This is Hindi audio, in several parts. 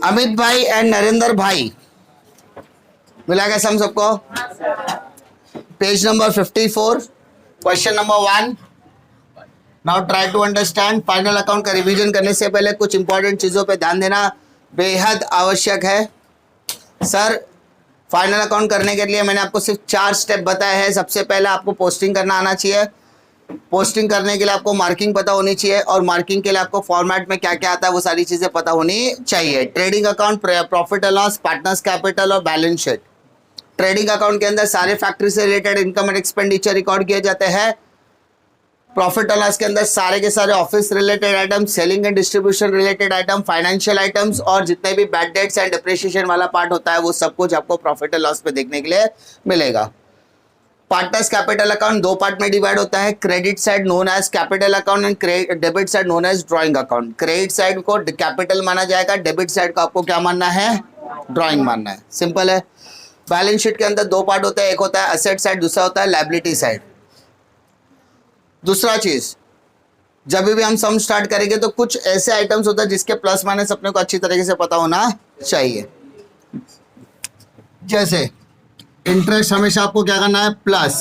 अमित भाई एंड नरेंद्र भाई, मिला कैसे हम सबको? Page number 54, question number 1। Now try to understand. Final account का रिवीजन करने से पहले कुछ इंपॉर्टेंट चीजों पे ध्यान देना बेहद आवश्यक है। सर, फाइनल अकाउंट करने के लिए मैंने आपको सिर्फ 4 स्टेप बताए हैं। सबसे पहले आपको पोस्टिंग करना आना चाहिए। पोस्टिंग करने के लिए आपको मार्किंग पता होनी चाहिए, और मार्किंग के लिए आपको फॉर्मेट में क्या क्या आता है वो सारी चीजें पता होनी चाहिए। Trading account, profit and loss, partners capital और बैलेंस शीट। ट्रेडिंग अकाउंट के अंदर सारे फैक्ट्री से related income and expenditure record किए जाते हैं। प्रॉफिट एंड लॉस के अंदर सारे के सारे office related item, selling and distribution related item, financial items और जितने भी बैड डेट्स एंड डिप्रिसिएशन वाला पार्ट होता है वो सब कुछ आपको प्रॉफिट एंड लॉस में देखने के लिए मिलेगा। पार्टनर्स कैपिटल अकाउंट 2 पार्ट में डिवाइड होता है। Credit side known as capital account and debit side known as drawing account. Credit side को कैपिटल माना जाएगा, डेबिट साइड को आपको क्या मानना है? ड्रॉइंग मानना है। सिंपल है। बैलेंस शीट के अंदर 2 पार्ट होते हैं, एक होता है असेट साइड, दूसरा होता है लायबिलिटी साइड। दूसरा चीज, जब भी हम सम स्टार्ट करेंगे तो कुछ ऐसे आइटम्स होते हैं जिसके प्लस माइनस अपने को अच्छी तरीके से पता होना चाहिए। जैसे इंटरेस्ट हमेशा आपको क्या करना है? प्लस।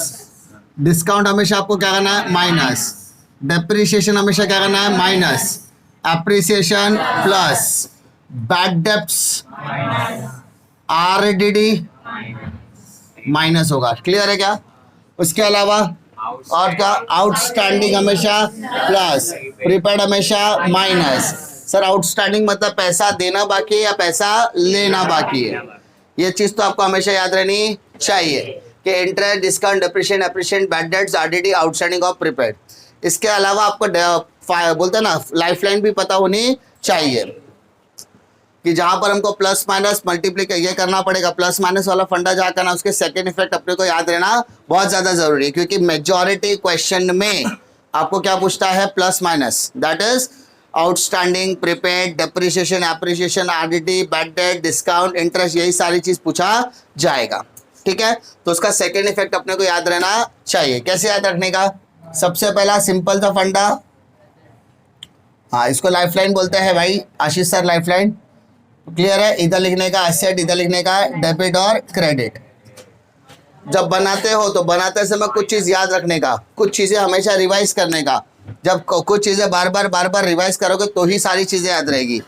डिस्काउंट हमेशा आपको क्या करना है? माइनस। डेप्रिसिएशन हमेशा क्या करना है? Minus. Appreciation plus. Bad debts RDD minus होगा। क्लियर है क्या? उसके अलावा और क्या? आउटस्टैंडिंग हमेशा प्लस, प्रीपेड हमेशा माइनस। सर, आउटस्टैंडिंग मतलब पैसा देना बाकी है या पैसा लेना बाकी है? ये चीज तो आपको हमेशा याद रहनी चाहिए कि interest, discount, depreciation, appreciation, bad debts, RDD, outstanding और प्रीपेड। इसके अलावा आपको बोलते हैं ना लाइफलाइन भी पता होनी चाहिए कि जहां पर हमको प्लस माइनस मल्टीप्लीकेशन ये करना पड़ेगा। प्लस माइनस वाला फंडा जहाँ करना, उसके सेकेंड इफेक्ट अपने को याद रहना बहुत ज्यादा जरूरी है, क्योंकि मेजॉरिटी क्वेश्चन में आपको क्या पूछता है? Plus minus, that is outstanding, prepaid, depreciation, appreciation, RDD, bad debt, discount, interest, यही सारी चीज पूछा जाएगा। ठीक है, तो उसका सेकेंड इफेक्ट अपने को याद रहना चाहिए। कैसे याद रखने का? सबसे पहला सिंपल सा फंडा, हाँ, इसको लाइफलाइन बोलते हैं भाई आशीष सर, लाइफलाइन। क्लियर है? इधर लिखने का एसेट, इधर लिखने का डेबिट और क्रेडिट। जब बनाते हो तो बनाते समय कुछ चीज याद रखने का, कुछ चीजें हमेशा रिवाइज करने का। जब कुछ चीजें बार बार रिवाइज करोगे तो ही सारी चीजें याद रहेगी।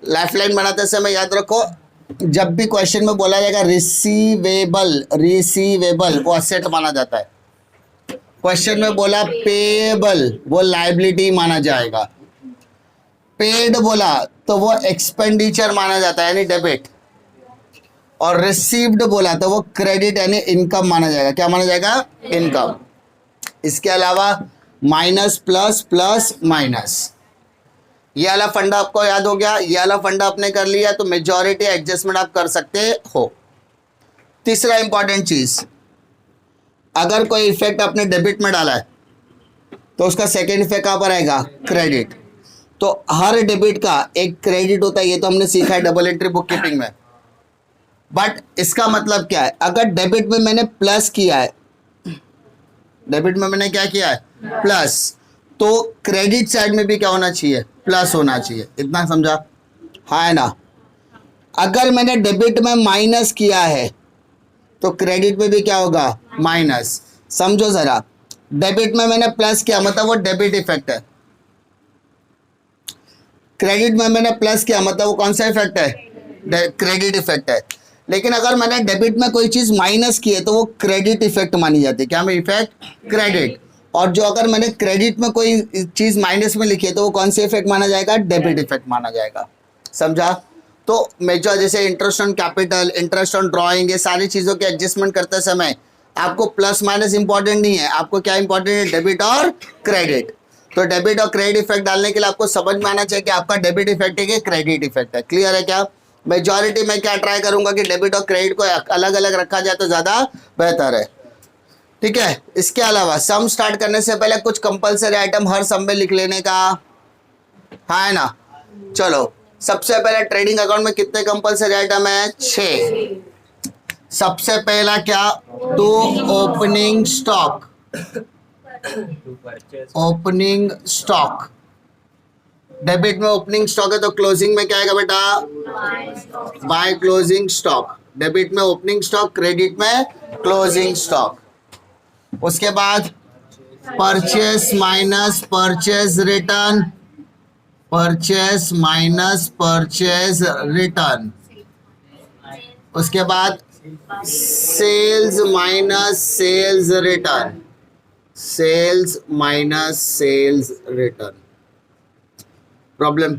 लाइफलाइन बनाते समय याद रखो, जब भी क्वेश्चन में बोला जाएगा रिसीवेबल, रिसीवेबल वो असेट माना जाता है। क्वेश्चन में बोला पेएबल, वो लायबिलिटी माना जाएगा। पेड बोला तो वो एक्सपेंडिचर माना जाता है यानी डेबिट, और रिसीव्ड बोला तो वो क्रेडिट यानी इनकम माना जाएगा। क्या माना जाएगा? इनकम। इसके अलावा माइनस प्लस, प्लस माइनस, ये वाला फंडा आपको याद हो गया। ये वाला फंडा आपने कर लिया तो मेजॉरिटी एडजस्टमेंट आप कर सकते हो। तीसरा इंपॉर्टेंट चीज, अगर कोई इफेक्ट आपने डेबिट में डाला है तो उसका सेकेंड इफेक्ट कहां पर आएगा? क्रेडिट। तो हर डेबिट का एक क्रेडिट होता है, ये तो हमने सीखा है डबल एंट्री बुक कीपिंग में। बट इसका मतलब क्या है? अगर डेबिट में मैंने प्लस किया है, डेबिट में मैंने क्या किया है? प्लस, तो क्रेडिट साइड में भी क्या होना चाहिए? प्लस होना चाहिए। इतना समझा? हाँ है ना? अगर मैंने डेबिट में माइनस किया है तो क्रेडिट में भी क्या होगा? माइनस। समझो जरा, डेबिट में मैंने प्लस किया मतलब वो डेबिट इफेक्ट है, क्रेडिट में मैंने प्लस किया मतलब वो कौन सा इफेक्ट है? क्रेडिट इफेक्ट है। लेकिन अगर मैंने डेबिट में कोई चीज माइनस की है तो वो क्रेडिट इफेक्ट मानी जाती है। क्या में इफेक्ट? क्रेडिट। और जो अगर मैंने क्रेडिट में कोई चीज माइनस में लिखी है तो वो कौन सा इफेक्ट माना जाएगा? डेबिट इफेक्ट माना जाएगा। समझा? तो मेजर जैसे interest on capital, interest on drawing, ये सारी चीजों के एडजस्टमेंट करते समय आपको प्लस माइनस इंपॉर्टेंट नहीं है, आपको क्या इंपॉर्टेंट है? डेबिट और क्रेडिट। तो डेबिट और क्रेडिट इफेक्ट डालने के लिए आपको समझ में आना चाहिए कि आपका डेबिट इफेक्ट है कि क्रेडिट इफेक्ट है। क्लियर है क्या? मेजॉरिटी में क्या ट्राई करूंगा कि डेबिट और क्रेडिट को अलग अलग रखा जाए तो ज्यादा बेहतर है। ठीक है, इसके अलावा सम स्टार्ट करने से पहले कुछ कंपलसरी आइटम हर सम में लिख लेने का, हाँ है ना? चलो, सबसे पहले ट्रेडिंग अकाउंट में कितने कंपलसरी आइटम है? 6। सबसे पहला क्या? To opening stock, opening stock. Debit में ओपनिंग स्टॉक है तो क्लोजिंग में क्या आएगा बेटा? By closing stock. डेबिट में ओपनिंग स्टॉक, क्रेडिट में क्लोजिंग स्टॉक। उसके बाद purchase minus purchase return, purchase minus purchase return. उसके बाद sales minus sales return, sales minus sales return. Problem.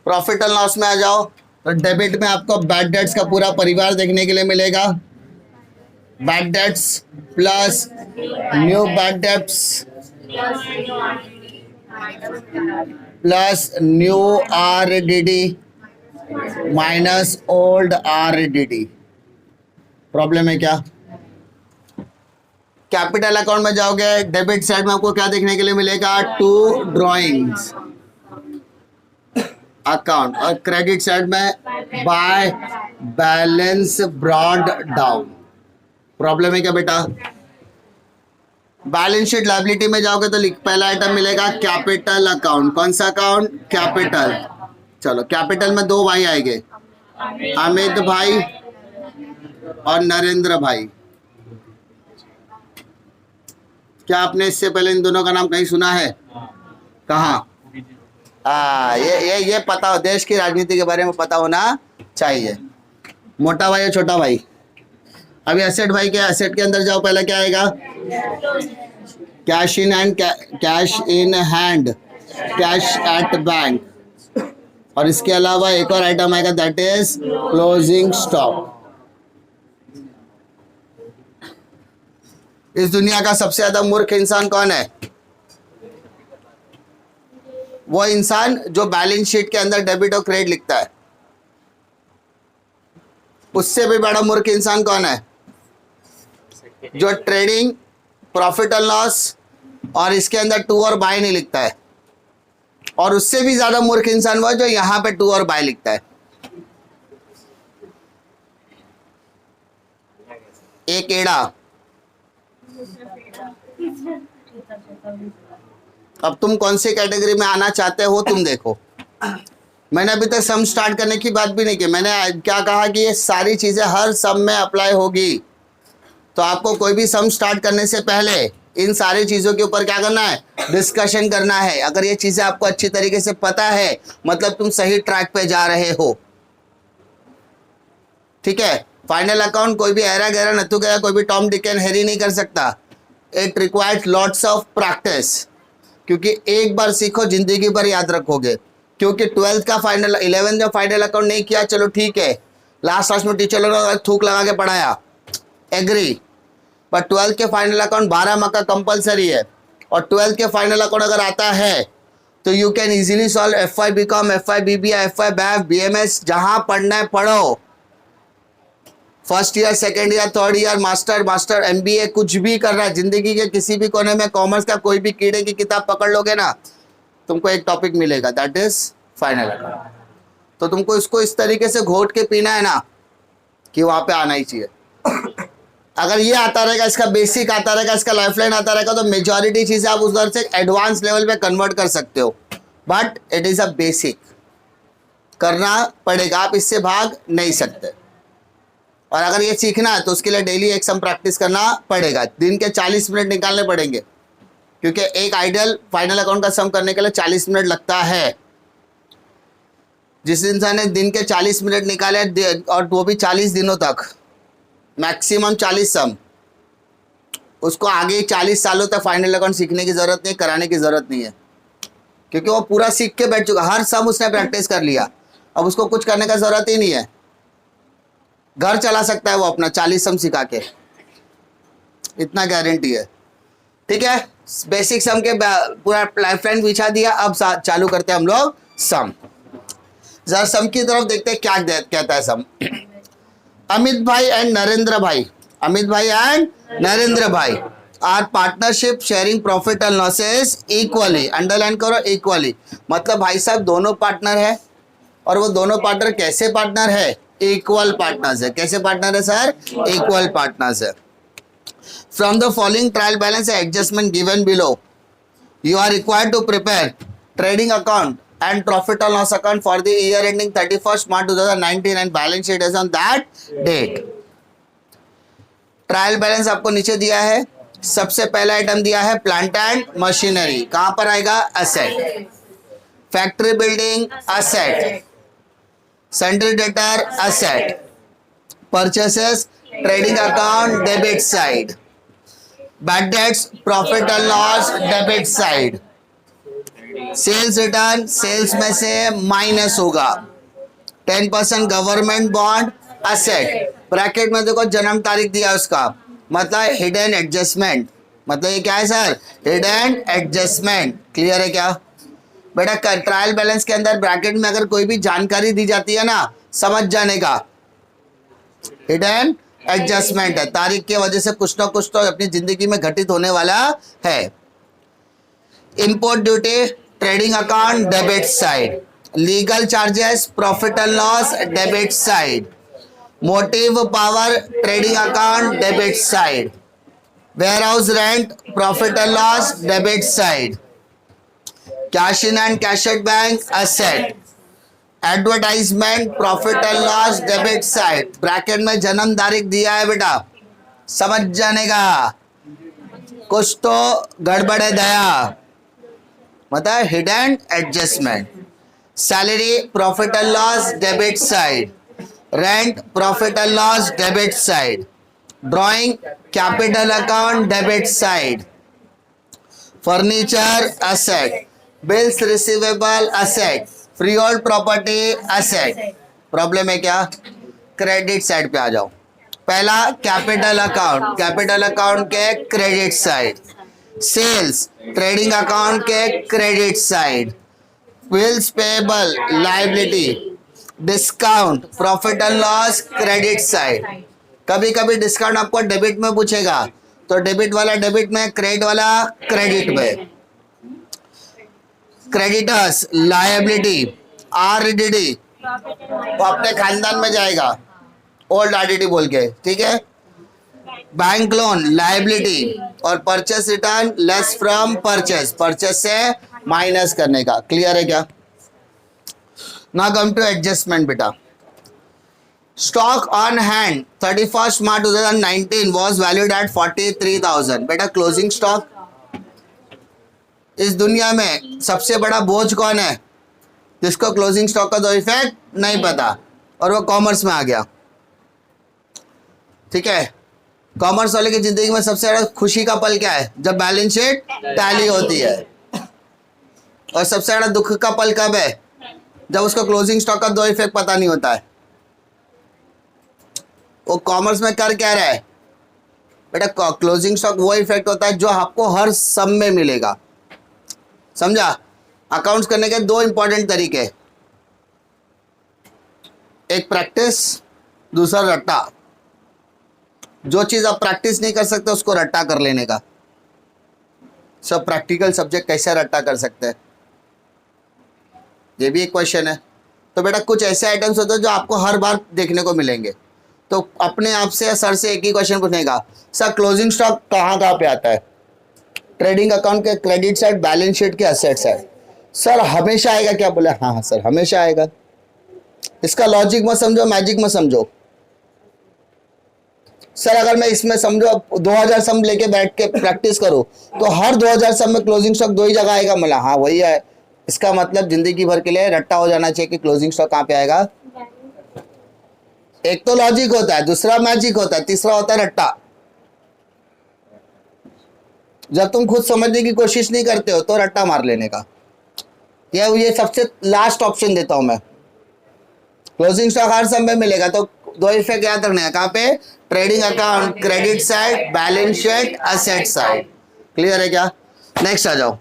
Profit and loss में आ जाओ तो डेबिट में आपको बैड डेट्स का पूरा परिवार देखने के लिए मिलेगा। Bad debts plus new bad debts plus new RDD minus old RDD. Problem है क्या? कैपिटल अकाउंट में जाओगे, डेबिट साइड में आपको क्या देखने के लिए मिलेगा? 2 ड्रॉइंग्स अकाउंट, और क्रेडिट साइड में by balance brought down. Problem है क्या बेटा? बैलेंस शीट लायबिलिटी में जाओगे तो पहला आइटम मिलेगा कैपिटल अकाउंट। कौन सा अकाउंट? कैपिटल। चलो कैपिटल में 2 भाई आएंगे, अमित भाई और नरेंद्र भाई। क्या आपने इससे पहले इन दोनों का नाम कहीं सुना है? कहाँ? ये पता हो, देश की राजनीति के बारे में पता होना चाहिए। मोटा भाई और छोटा भाई। अभी एसेट भाई के एसेट के अंदर जाओ, पहले क्या आएगा? Cash in hand, cash in hand, cash at bank. और इसके अलावा एक और आइटम आएगा दैट इज क्लोजिंग स्टॉक। इस दुनिया का सबसे ज्यादा मूर्ख इंसान कौन है? वो इंसान जो बैलेंस शीट के अंदर डेबिट और क्रेडिट लिखता है। उससे भी बड़ा मूर्ख इंसान कौन है? जो ट्रेडिंग, प्रॉफिट एंड लॉस और इसके अंदर टू और बाय नहीं लिखता है। और उससे भी ज्यादा मूर्ख इंसान वो जो यहां पे टू और बाय लिखता है। एक एड़ा। अब तुम कौन सी कैटेगरी में आना चाहते हो तुम देखो। मैंने अभी तक सम स्टार्ट करने की बात भी नहीं की। मैंने क्या कहा कि ये सारी चीजें हर सम में अप्लाई होगी। तो आपको कोई भी सम स्टार्ट करने से पहले इन सारी चीजों के ऊपर क्या करना है? डिस्कशन करना है। अगर ये चीजें आपको अच्छी तरीके से पता है मतलब तुम सही ट्रैक पे जा रहे हो। ठीक है। फाइनल अकाउंट कोई भी ऐरा गैरा नथु गया, कोई भी टॉम डिक एंड हैरी नहीं कर सकता। It required lots of practice, क्योंकि एक बार सीखो जिंदगी भर याद रखोगे। क्योंकि 12th का फाइनल, 11th में फाइनल अकाउंट नहीं किया चलो ठीक है, लास्ट में टीचर लोगों ने थूक लगा के पढ़ाया, एग्री। पर 12th के फाइनल अकाउंट 12 माह का कंपलसरी है। और 12th के फाइनल अकाउंट अगर आता है तो you can easily solve FY BCom, FY BBA, FY BAF, BMS, जहां पढ़ना है पढ़ो। First year, second year, third year, master MBA, कुछ भी कर रहा है जिंदगी के किसी भी कोने में, कॉमर्स का कोई भी कीड़े की किताब पकड़ लोगे ना, तुमको एक टॉपिक मिलेगा दैट इज फाइनल अकाउंट। तो तुमको इसको इस तरीके से घोट के पीना है ना कि वहां पे आना ही चाहिए। अगर ये आता रहेगा, इसका बेसिक आता रहेगा, इसका लाइफलाइन आता रहेगा, तो मेजॉरिटी चीजें आप उधर से एडवांस लेवल पे कन्वर्ट कर सकते हो। But it is a basic, करना पड़ेगा, आप इससे भाग नहीं सकते। और अगर ये सीखना है तो उसके लिए डेली एक सम प्रैक्टिस करना पड़ेगा। दिन के 40 मिनट निकालने पड़ेंगे, क्योंकि एक आइडियल फाइनल अकाउंट का सम करने के लिए 40 मिनट लगता है। जिस इंसान ने दिन के 40 मिनट निकाले और वो भी 40 दिनों तक, मैक्सिमम 40 सम, उसको आगे 40 सालों तक फाइनल अकाउंट सीखने की जरूरत नहीं, कराने की जरूरत नहीं है, क्योंकि वो पूरा सीख के बैठ चुका। हर सम उसने प्रैक्टिस कर लिया, अब उसको कुछ करने का जरूरत ही नहीं है। घर चला सकता है वो अपना 40 सम सिखा के, इतना गारंटी है। ठीक है, बेसिक सम के पूरा लाइफलाइन बिछा दिया। अब चालू करते हैं हम लोग सम। जरा सम की तरफ देखते हैं क्या कहता है सम। अमित भाई एंड नरेंद्र भाई, अमित भाई एंड नरेंद्र भाई are partnership sharing profit and losses equally. Underline करो, इक्वली। मतलब भाई साहब दोनों पार्टनर है, और वो दोनों पार्टनर कैसे पार्टनर है? इक्वल पार्टनर्स है। कैसे पार्टनर है सर? इक्वल पार्टनर्स है। From the following trial balance adjustment given below, you are required to prepare trading account and profit or loss account for the year ending 31st March 2019 and balance sheet is on that date. Trial balance आपको नीचे दिया है. सबसे पहला आइटम दिया है प्लांट एंड मशीनरी. कहां पर आएगा? Asset. Factory building asset. Central debtor asset. Purchases trading account debit side. Bad debts profit and loss debit side. Sales return sales में से माइनस होगा. 10% गवर्नमेंट बॉन्ड असेट. ब्रैकेट में देखो जन्म तारीख दिया उसका, मतलब हिडन एडजस्टमेंट. मतलब ये क्या है सर? Hidden adjustment. क्लियर है क्या बेटा? ट्रायल बैलेंस के अंदर ब्रैकेट में अगर कोई भी जानकारी दी जाती है ना, समझ जाने का हिडन एडजस्टमेंट है. तारीख की वजह से कुछ ना कुछ तो अपनी जिंदगी में घटित होने वाला है. Import duty trading account debit side. Legal charges profit and loss debit side. Motive power trading account debit side. Warehouse rent profit and loss debit side. Cash in and cash out bank asset. Advertisement profit and loss debit side. Bracket में जन्म तारीख दिया है बेटा, समझ जाने का. कुछ तो गड़बड़ है दया, मतलब hidden adjustment. Salary profit and loss debit side. Rent profit and loss debit side. Drawing capital account debit side. Furniture asset. Bills receivable asset. Free hold property asset. Problem है क्या? क्रेडिट साइड पे आ जाओ. पहला कैपिटल अकाउंट, कैपिटल अकाउंट के credit side. Sales trading account के credit side. Bills payable liability. Discount profit and loss credit side. कभी कभी डिस्काउंट आपको डेबिट में पूछेगा, तो डेबिट वाला डेबिट में, क्रेडिट वाला क्रेडिट में. क्रेडिटर्स लायबिलिटी आरडीडी, वो अपने खानदान में जाएगा, ओल्ड आरडीडी बोल के, ठीक है. Bank loan liability. और purchase return less from purchase, purchase से माइनस करने का. क्लियर है क्या? Now come to adjustment बेटा. Stock on hand 31st March 2019 was valued at 43,000. बेटा क्लोजिंग स्टॉक. इस दुनिया में सबसे बड़ा बोझ कौन है? जिसको क्लोजिंग स्टॉक का दो इफेक्ट नहीं पता, और वो कॉमर्स में आ गया. ठीक है. कॉमर्स वाले की जिंदगी में सबसे ज्यादा खुशी का पल क्या है? जब बैलेंस शीट टैली होती है. और सबसे ज्यादा दुख का पल कब है? जब उसको क्लोजिंग स्टॉक का दो इफेक्ट पता नहीं होता है. वो कॉमर्स में कर क्या रहा है बेटा? क्लोजिंग स्टॉक वो इफेक्ट होता है जो आपको हर सम में मिलेगा. समझा? अकाउंट्स करने के दो इंपॉर्टेंट तरीके, एक प्रैक्टिस, दूसरा रट्टा. जो चीज आप प्रैक्टिस नहीं कर सकते उसको रट्टा कर लेने का. सब प्रैक्टिकल सब्जेक्ट कैसे रट्टा कर सकते हैं, ये भी एक क्वेश्चन है. तो बेटा कुछ ऐसे आइटम्स होते हैं जो आपको हर बार देखने को मिलेंगे, तो अपने आप से सर से एक ही क्वेश्चन पूछेगा, सर क्लोजिंग स्टॉक कहाँ कहाँ पे आता है? ट्रेडिंग अकाउंट के क्रेडिट साइड, बैलेंस शीट के असेट साइड. सर हमेशा आएगा क्या? बोले हाँ हाँ सर हमेशा आएगा. इसका लॉजिक मत समझो, मैजिक मत समझो. सर अगर मैं इसमें समझो 2000 सम लेके बैठ के प्रैक्टिस करूं तो हर 2000 सम में क्लोजिंग स्टॉक दो ही जगह आएगा. मला हाँ वही है. इसका मतलब जिंदगी भर के लिए रट्टा हो जाना चाहिए कि क्लोजिंग स्टॉक कहाँ पे आएगा. एक तो लॉजिक होता है, दूसरा मैजिक होता है, तीसरा होता है रट्टा. जब तुम खुद समझने की कोशिश नहीं करते हो तो रट्टा मार लेने का. ये सबसे लास्ट ऑप्शन देता हूं मैं. क्लोजिंग स्टॉक हर समय मिलेगा, तो दो इफेक्ट याद रखने हैं. कहाँ पे? Trading account credit side, balance sheet asset side. Clear है क्या? नेक्स्ट आ जाओ.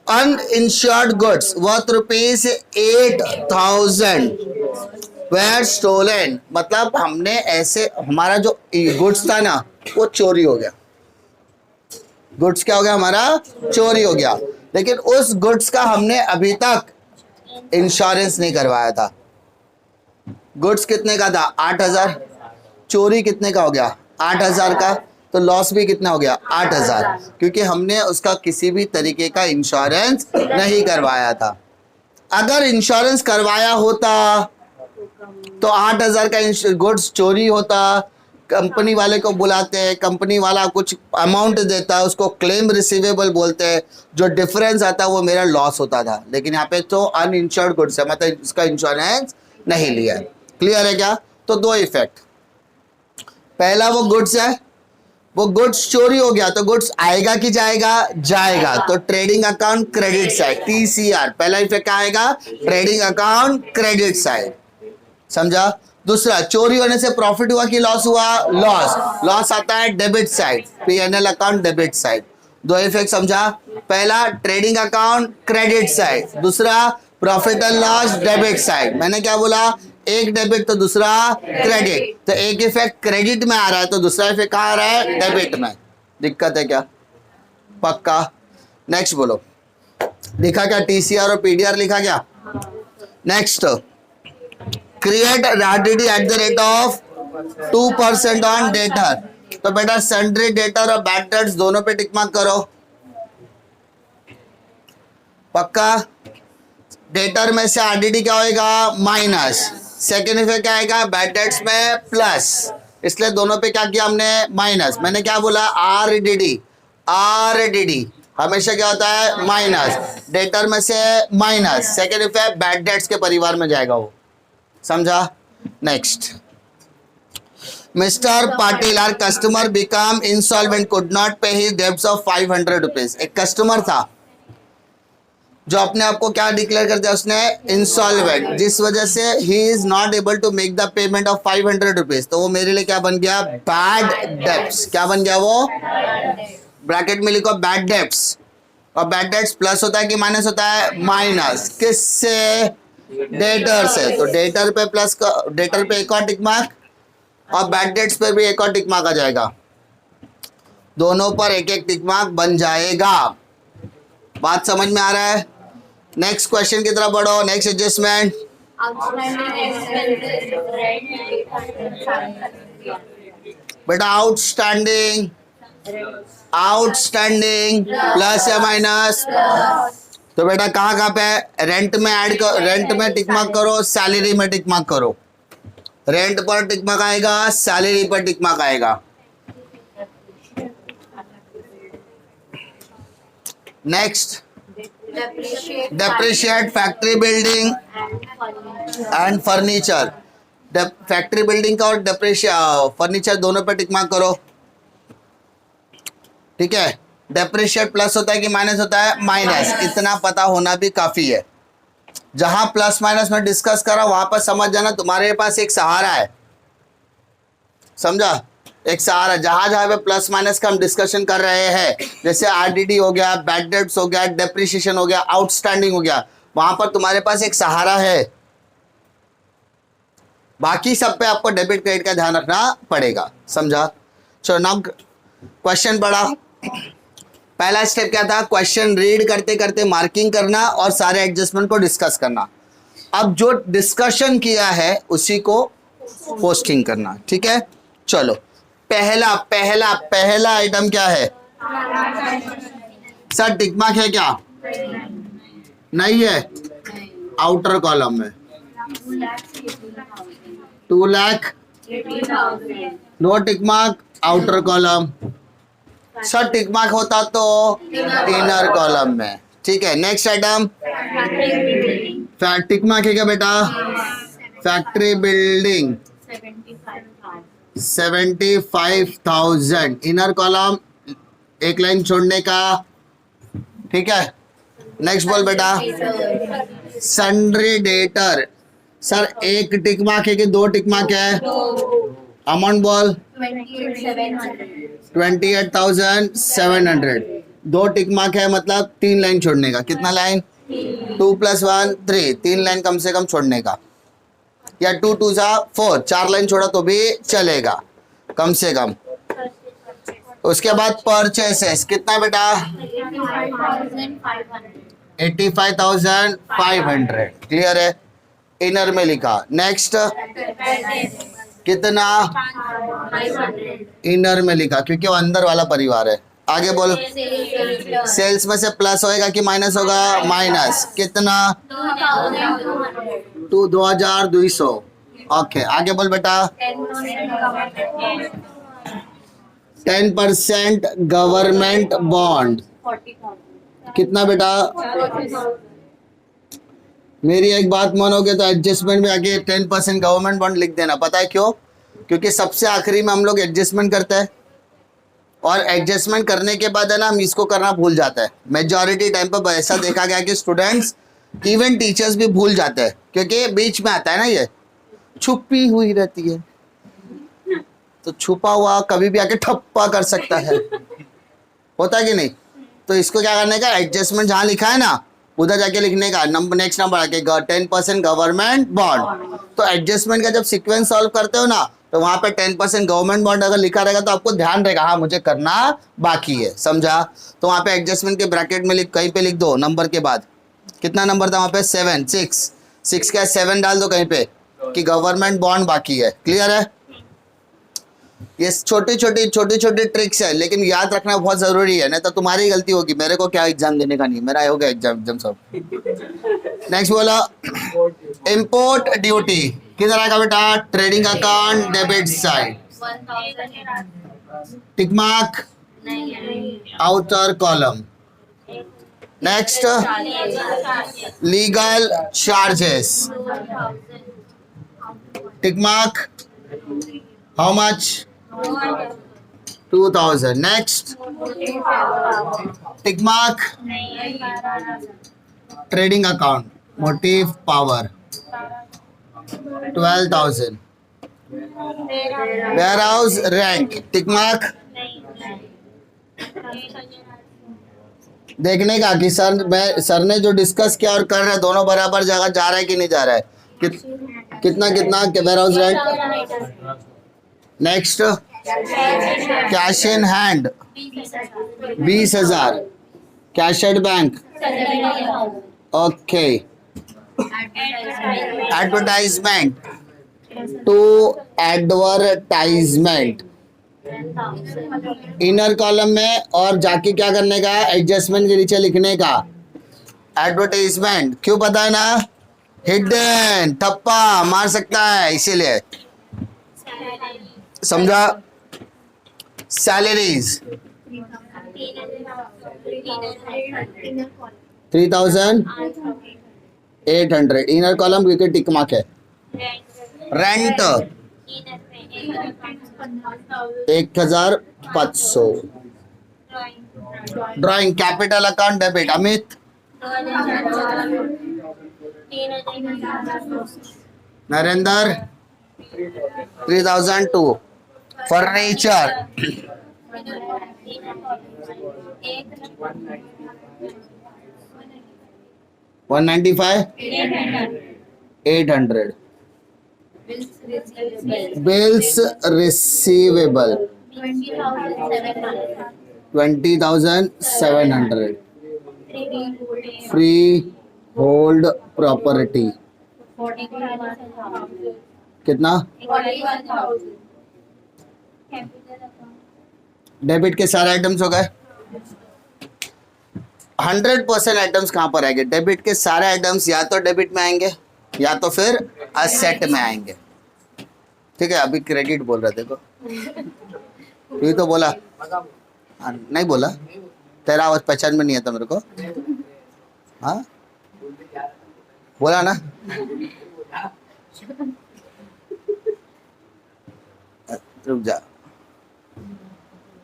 Uninsured goods worth ₹8,000 were stolen. मतलब हमने ऐसे, हमारा जो गुड्स था ना वो चोरी हो गया. गुड्स क्या हो गया? हमारा चोरी हो गया. लेकिन उस गुड्स का हमने अभी तक इंश्योरेंस नहीं करवाया था. गुड्स कितने का था? 8,000. चोरी कितने का हो गया? 8,000 का. तो लॉस भी कितना हो गया 8,000, क्योंकि हमने उसका किसी भी तरीके का इंश्योरेंस नहीं करवाया था। अगर इंश्योरेंस करवाया होता तो 8,000 का गुड्स चोरी होता, कंपनी वाले को बुलाते हैं, कंपनी वाला कुछ अमाउंट देता है, उसको क्लेम रिसीवेबल बोलते हैं, जो डिफरेंस आता वो मेरा लॉस होता था। लेकिन यहाँ पे तो अनइंश्योर्ड गुड्स है, मतलब इसका इंश्योरेंस नहीं लिया है। क्लियर है क्या? तो दो इफेक्ट, पहला वो गुड्स है, वो गुड्स चोरी हो गया तो गुड्स आएगा कि जाएगा? जाएगा। तो trading account credit side, TCR, पहला इफेक्ट क्या आएगा? ट्रेडिंग अकाउंट क्रेडिट साइड, समझा? दूसरा, चोरी होने से प्रॉफिट हुआ कि लॉस हुआ? लॉस। लॉस आता है debit side, P&L account debit side. दो इफेक्ट समझा? पहला ट्रेडिंग अकाउंट क्रेडिट साइड, दूसरा profit and loss debit side. मैंने क्या बोला? एक डेबिट तो दूसरा क्रेडिट, तो एक इफेक्ट क्रेडिट में आ रहा है तो दूसरा इफेक्ट कहाँ आ रहा है? डेबिट में। दिक्कत है क्या? पक्का? नेक्स्ट बोलो, लिखा क्या? TCR और PDR लिखा क्या? Next, create RDD at the rate of 2% on debtor. तो बेटा सन्ड्री डेटर और बैड डेट्स दोनों पे टिक मार्क करो। पक्का? डेटर में से RDD क्या होएगा? माइनस। सेकेंड इफेक्ट क्या आएगा? बैड डेट्स में प्लस, इसलिए दोनों पे क्या किया हमने? माइनस। मैंने क्या बोला? RDD हमेशा क्या होता है? माइनस। डेटर में से minus, second effect bad debts के परिवार में जाएगा वो, समझा? Next, mister Patil are customer become insolvent, could not pay his debts of 500 rupees. एक कस्टमर था जो अपने आप को क्या डिक्लेयर कर दिया उसने? इंसॉल्वेंट, जिस वजह से ही is not able to make the payment of 500 rupees. तो वो मेरे लिए क्या बन गया? Bad debts. क्या बन गया वो? ब्रैकेट में लिखो बैड डेब्ट्स। और बैड डेब्ट्स प्लस होता है कि माइनस होता है? माइनस। किससे? डेटर से। तो डेटर पे प्लस का, डेटर पे एक और टिक मार्क और बैड डेट्स पे भी एक और टिक मार्क आ जाएगा, दोनों पर एक एक टिक मार्क बन जाएगा। बात समझ में आ रहा है? नेक्स्ट क्वेश्चन की तरफ बढ़ो। नेक्स्ट एडजस्टमेंट, बेटा आउटस्टैंडिंग, आउटस्टैंडिंग प्लस या माइनस? तो बेटा कहाँ पे? रेंट में ऐड कर, रेंट में टिक मार्क करो, सैलरी में टिक मार्क करो। रेंट पर टिक मार्क आएगा, सैलरी पर टिक मार्क आएगा। Next, depreciate factory building and furniture. Factory building का और फर्नीचर दोनों पे टिक मार्क करो। ठीक है? डेप्रिशिएट प्लस होता है कि माइनस होता है? माइनस। इतना पता होना भी काफी है। जहां प्लस माइनस में डिस्कस करा वहां पर समझ जाना तुम्हारे पास एक सहारा है, समझा? एक सहारा, जहां जहां पे प्लस माइनस का हम डिस्कशन कर रहे हैं, जैसे RDD हो गया, बैड डेट्स हो गया, डेप्रिसिएशन हो गया, आउटस्टैंडिंग हो गया, वहां पर तुम्हारे पास एक सहारा है। बाकी सब पे आपको डेबिट क्रेडिट का ध्यान रखना पड़ेगा, समझा? चलो नाउ क्वेश्चन पढ़ा। पहला स्टेप क्या था? क्वेश्चन रीड करते करते मार्किंग करना और सारे एडजस्टमेंट को डिस्कस करना। अब जो डिस्कशन किया है उसी को पोस्टिंग करना। ठीक है? चलो पहला पहला पहला आइटम क्या है? सर टिक मार्क है क्या? नहीं है, आउटर कॉलम में 2,80,000, no tick mark, outer column. Sir tick mark होता तो इनर कॉलम में। ठीक है? नेक्स्ट आइटम, टिक मार्क है क्या बेटा? फैक्ट्री बिल्डिंग 75,000, इनर कॉलम एक लाइन छोड़ने का। ठीक है? नेक्स्ट बोल बेटा, सन्ड्री डेटर। सर एक टिक मार्क है कि दो टिक मार्क है? अमाउंट बोल। 28,700, दो टिक मार्क है मतलब तीन लाइन छोड़ने का। कितना लाइन? 2 + 1 3, तीन लाइन कम से कम छोड़ने का, या 2 2 4, 4 लाइन छोड़ा तो भी चलेगा कम से कम। उसके बाद परचेसेस कितना बेटा? 85,500। क्लियर है? इनर में लिखा। नेक्स्ट कितना? इनर में लिखा क्योंकि वो अंदर वाला परिवार है। आगे बोलो। सेल्स में से प्लस होएगा कि माइनस होगा? माइनस। कितना? 2200। ओके, आगे बोल बेटा। 10% गवर्नमेंट बॉन्ड। कितना बेटा? मेरी एक बात मानोगे तो एडजस्टमेंट में आगे 10% गवर्नमेंट बॉन्ड लिख देना। पता है क्यों? क्योंकि सबसे आखिरी में हम लोग एडजस्टमेंट करते हैं और एडजस्टमेंट करने के बाद है ना हम इसको करना भूल जाता है। मेजॉरिटी टाइम पर ऐसा देखा गया कि स्टूडेंट्स इवन टीचर्स भी भूल जाते हैं क्योंकि बीच में आता है ना, ये छुपी हुई रहती है, तो छुपा हुआ कभी भी आके ठप्पा कर सकता है, होता है कि नहीं? तो इसको क्या करने का, एडजस्टमेंट जहाँ लिखा है ना उधर जाके लिखने का, नंबर नेक्स्ट नंबर आके 10% गवर्नमेंट बॉन्ड। तो एडजस्टमेंट का जब सीक्वेंस सॉल्व करते हो ना तो वहां पे 10% गवर्नमेंट बॉन्ड अगर लिखा रहेगा तो आपको ध्यान रहेगा हाँ मुझे करना बाकी है, समझा? तो वहां पे एडजस्टमेंट के ब्रैकेट में कहीं पे लिख दो नंबर के बाद। कितना नंबर था वहां पे? 7 6 का 7 डाल दो कहीं पे कि गवर्नमेंट बॉन्ड बाकी है। क्लियर है? ये छोटी छोटी ट्रिक्स है लेकिन याद रखना बहुत जरूरी है, नहीं तो तुम्हारी गलती होगी, मेरे को क्या एग्जाम देने का नहीं, मेरा हो गया एग्जाम सब। नेक्स्ट बोला इंपोर्ट ड्यूटी। किधर आएगा बेटा? Trading account debit side, tick mark outer column. Next legal charges, tick mark. How much? 2000। Next tick mark trading account motive power 12,000। Warehouse rent, tick mark. देखने का कि सर ने जो डिस्कस किया और कर रहे हैं दोनों बराबर जगह जा रहा है कि नहीं जा रहा है, कितना warehouse rent. Next cash in hand 20,000, cash at bank. Okay, advertisement to advertisement inner column में और जाके क्या करने का, एडजस्टमेंट के नीचे लिखने का एडवर्टाइजमेंट। क्यों पता है ना? हिडन ठप्पा मार सकता है इसीलिए, समझा? सैलरीज 3,800 इनर कॉलम क्योंकि टिक मार्क है। Rent 1,500। Drawing capital account debit Amit. Narendra 3,002। Furniture 195 800। Bills receivable 20,700। Free hold property कितना? डेबिट के सारे आइटम्स हो गए। 100% आइटम्स कहां पर आएंगे? डेबिट के सारे आइटम्स या तो डेबिट में आएंगे या तो फिर असेट में आएंगे। ठीक है, अभी क्रेडिट बोल रहे थे, देखो तू ही तो बोला। नहीं बोला, तेरा आवाज पहचान में नहीं आता मेरे को। हाँ बोला ना। रुक जा,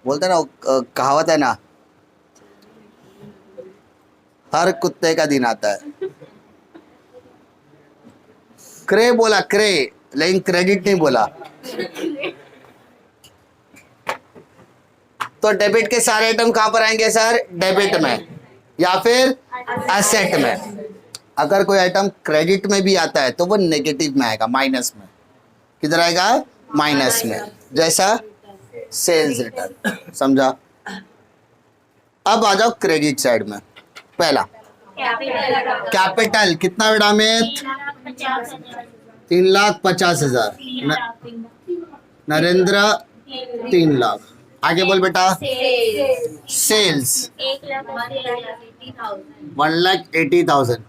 बोलते ना कहावत है ना, हर कुत्ते का दिन आता है। क्रे बोला, क्रे, लेकिन क्रेडिट नहीं बोला। तो डेबिट के सारे आइटम कहां पर आएंगे सर? डेबिट में या फिर एसेट में। अगर कोई आइटम क्रेडिट में भी आता है तो वो नेगेटिव में आएगा, माइनस में। किधर आएगा? माइनस में, जैसा सेल्स रिटर्न, समझा? अब आ जाओ क्रेडिट साइड में। पहला कैपिटल कितना बेटा में? 3,50,000। नरेंद्र 3 लाख। आगे बोल बेटा। सेल्स 1,80,000।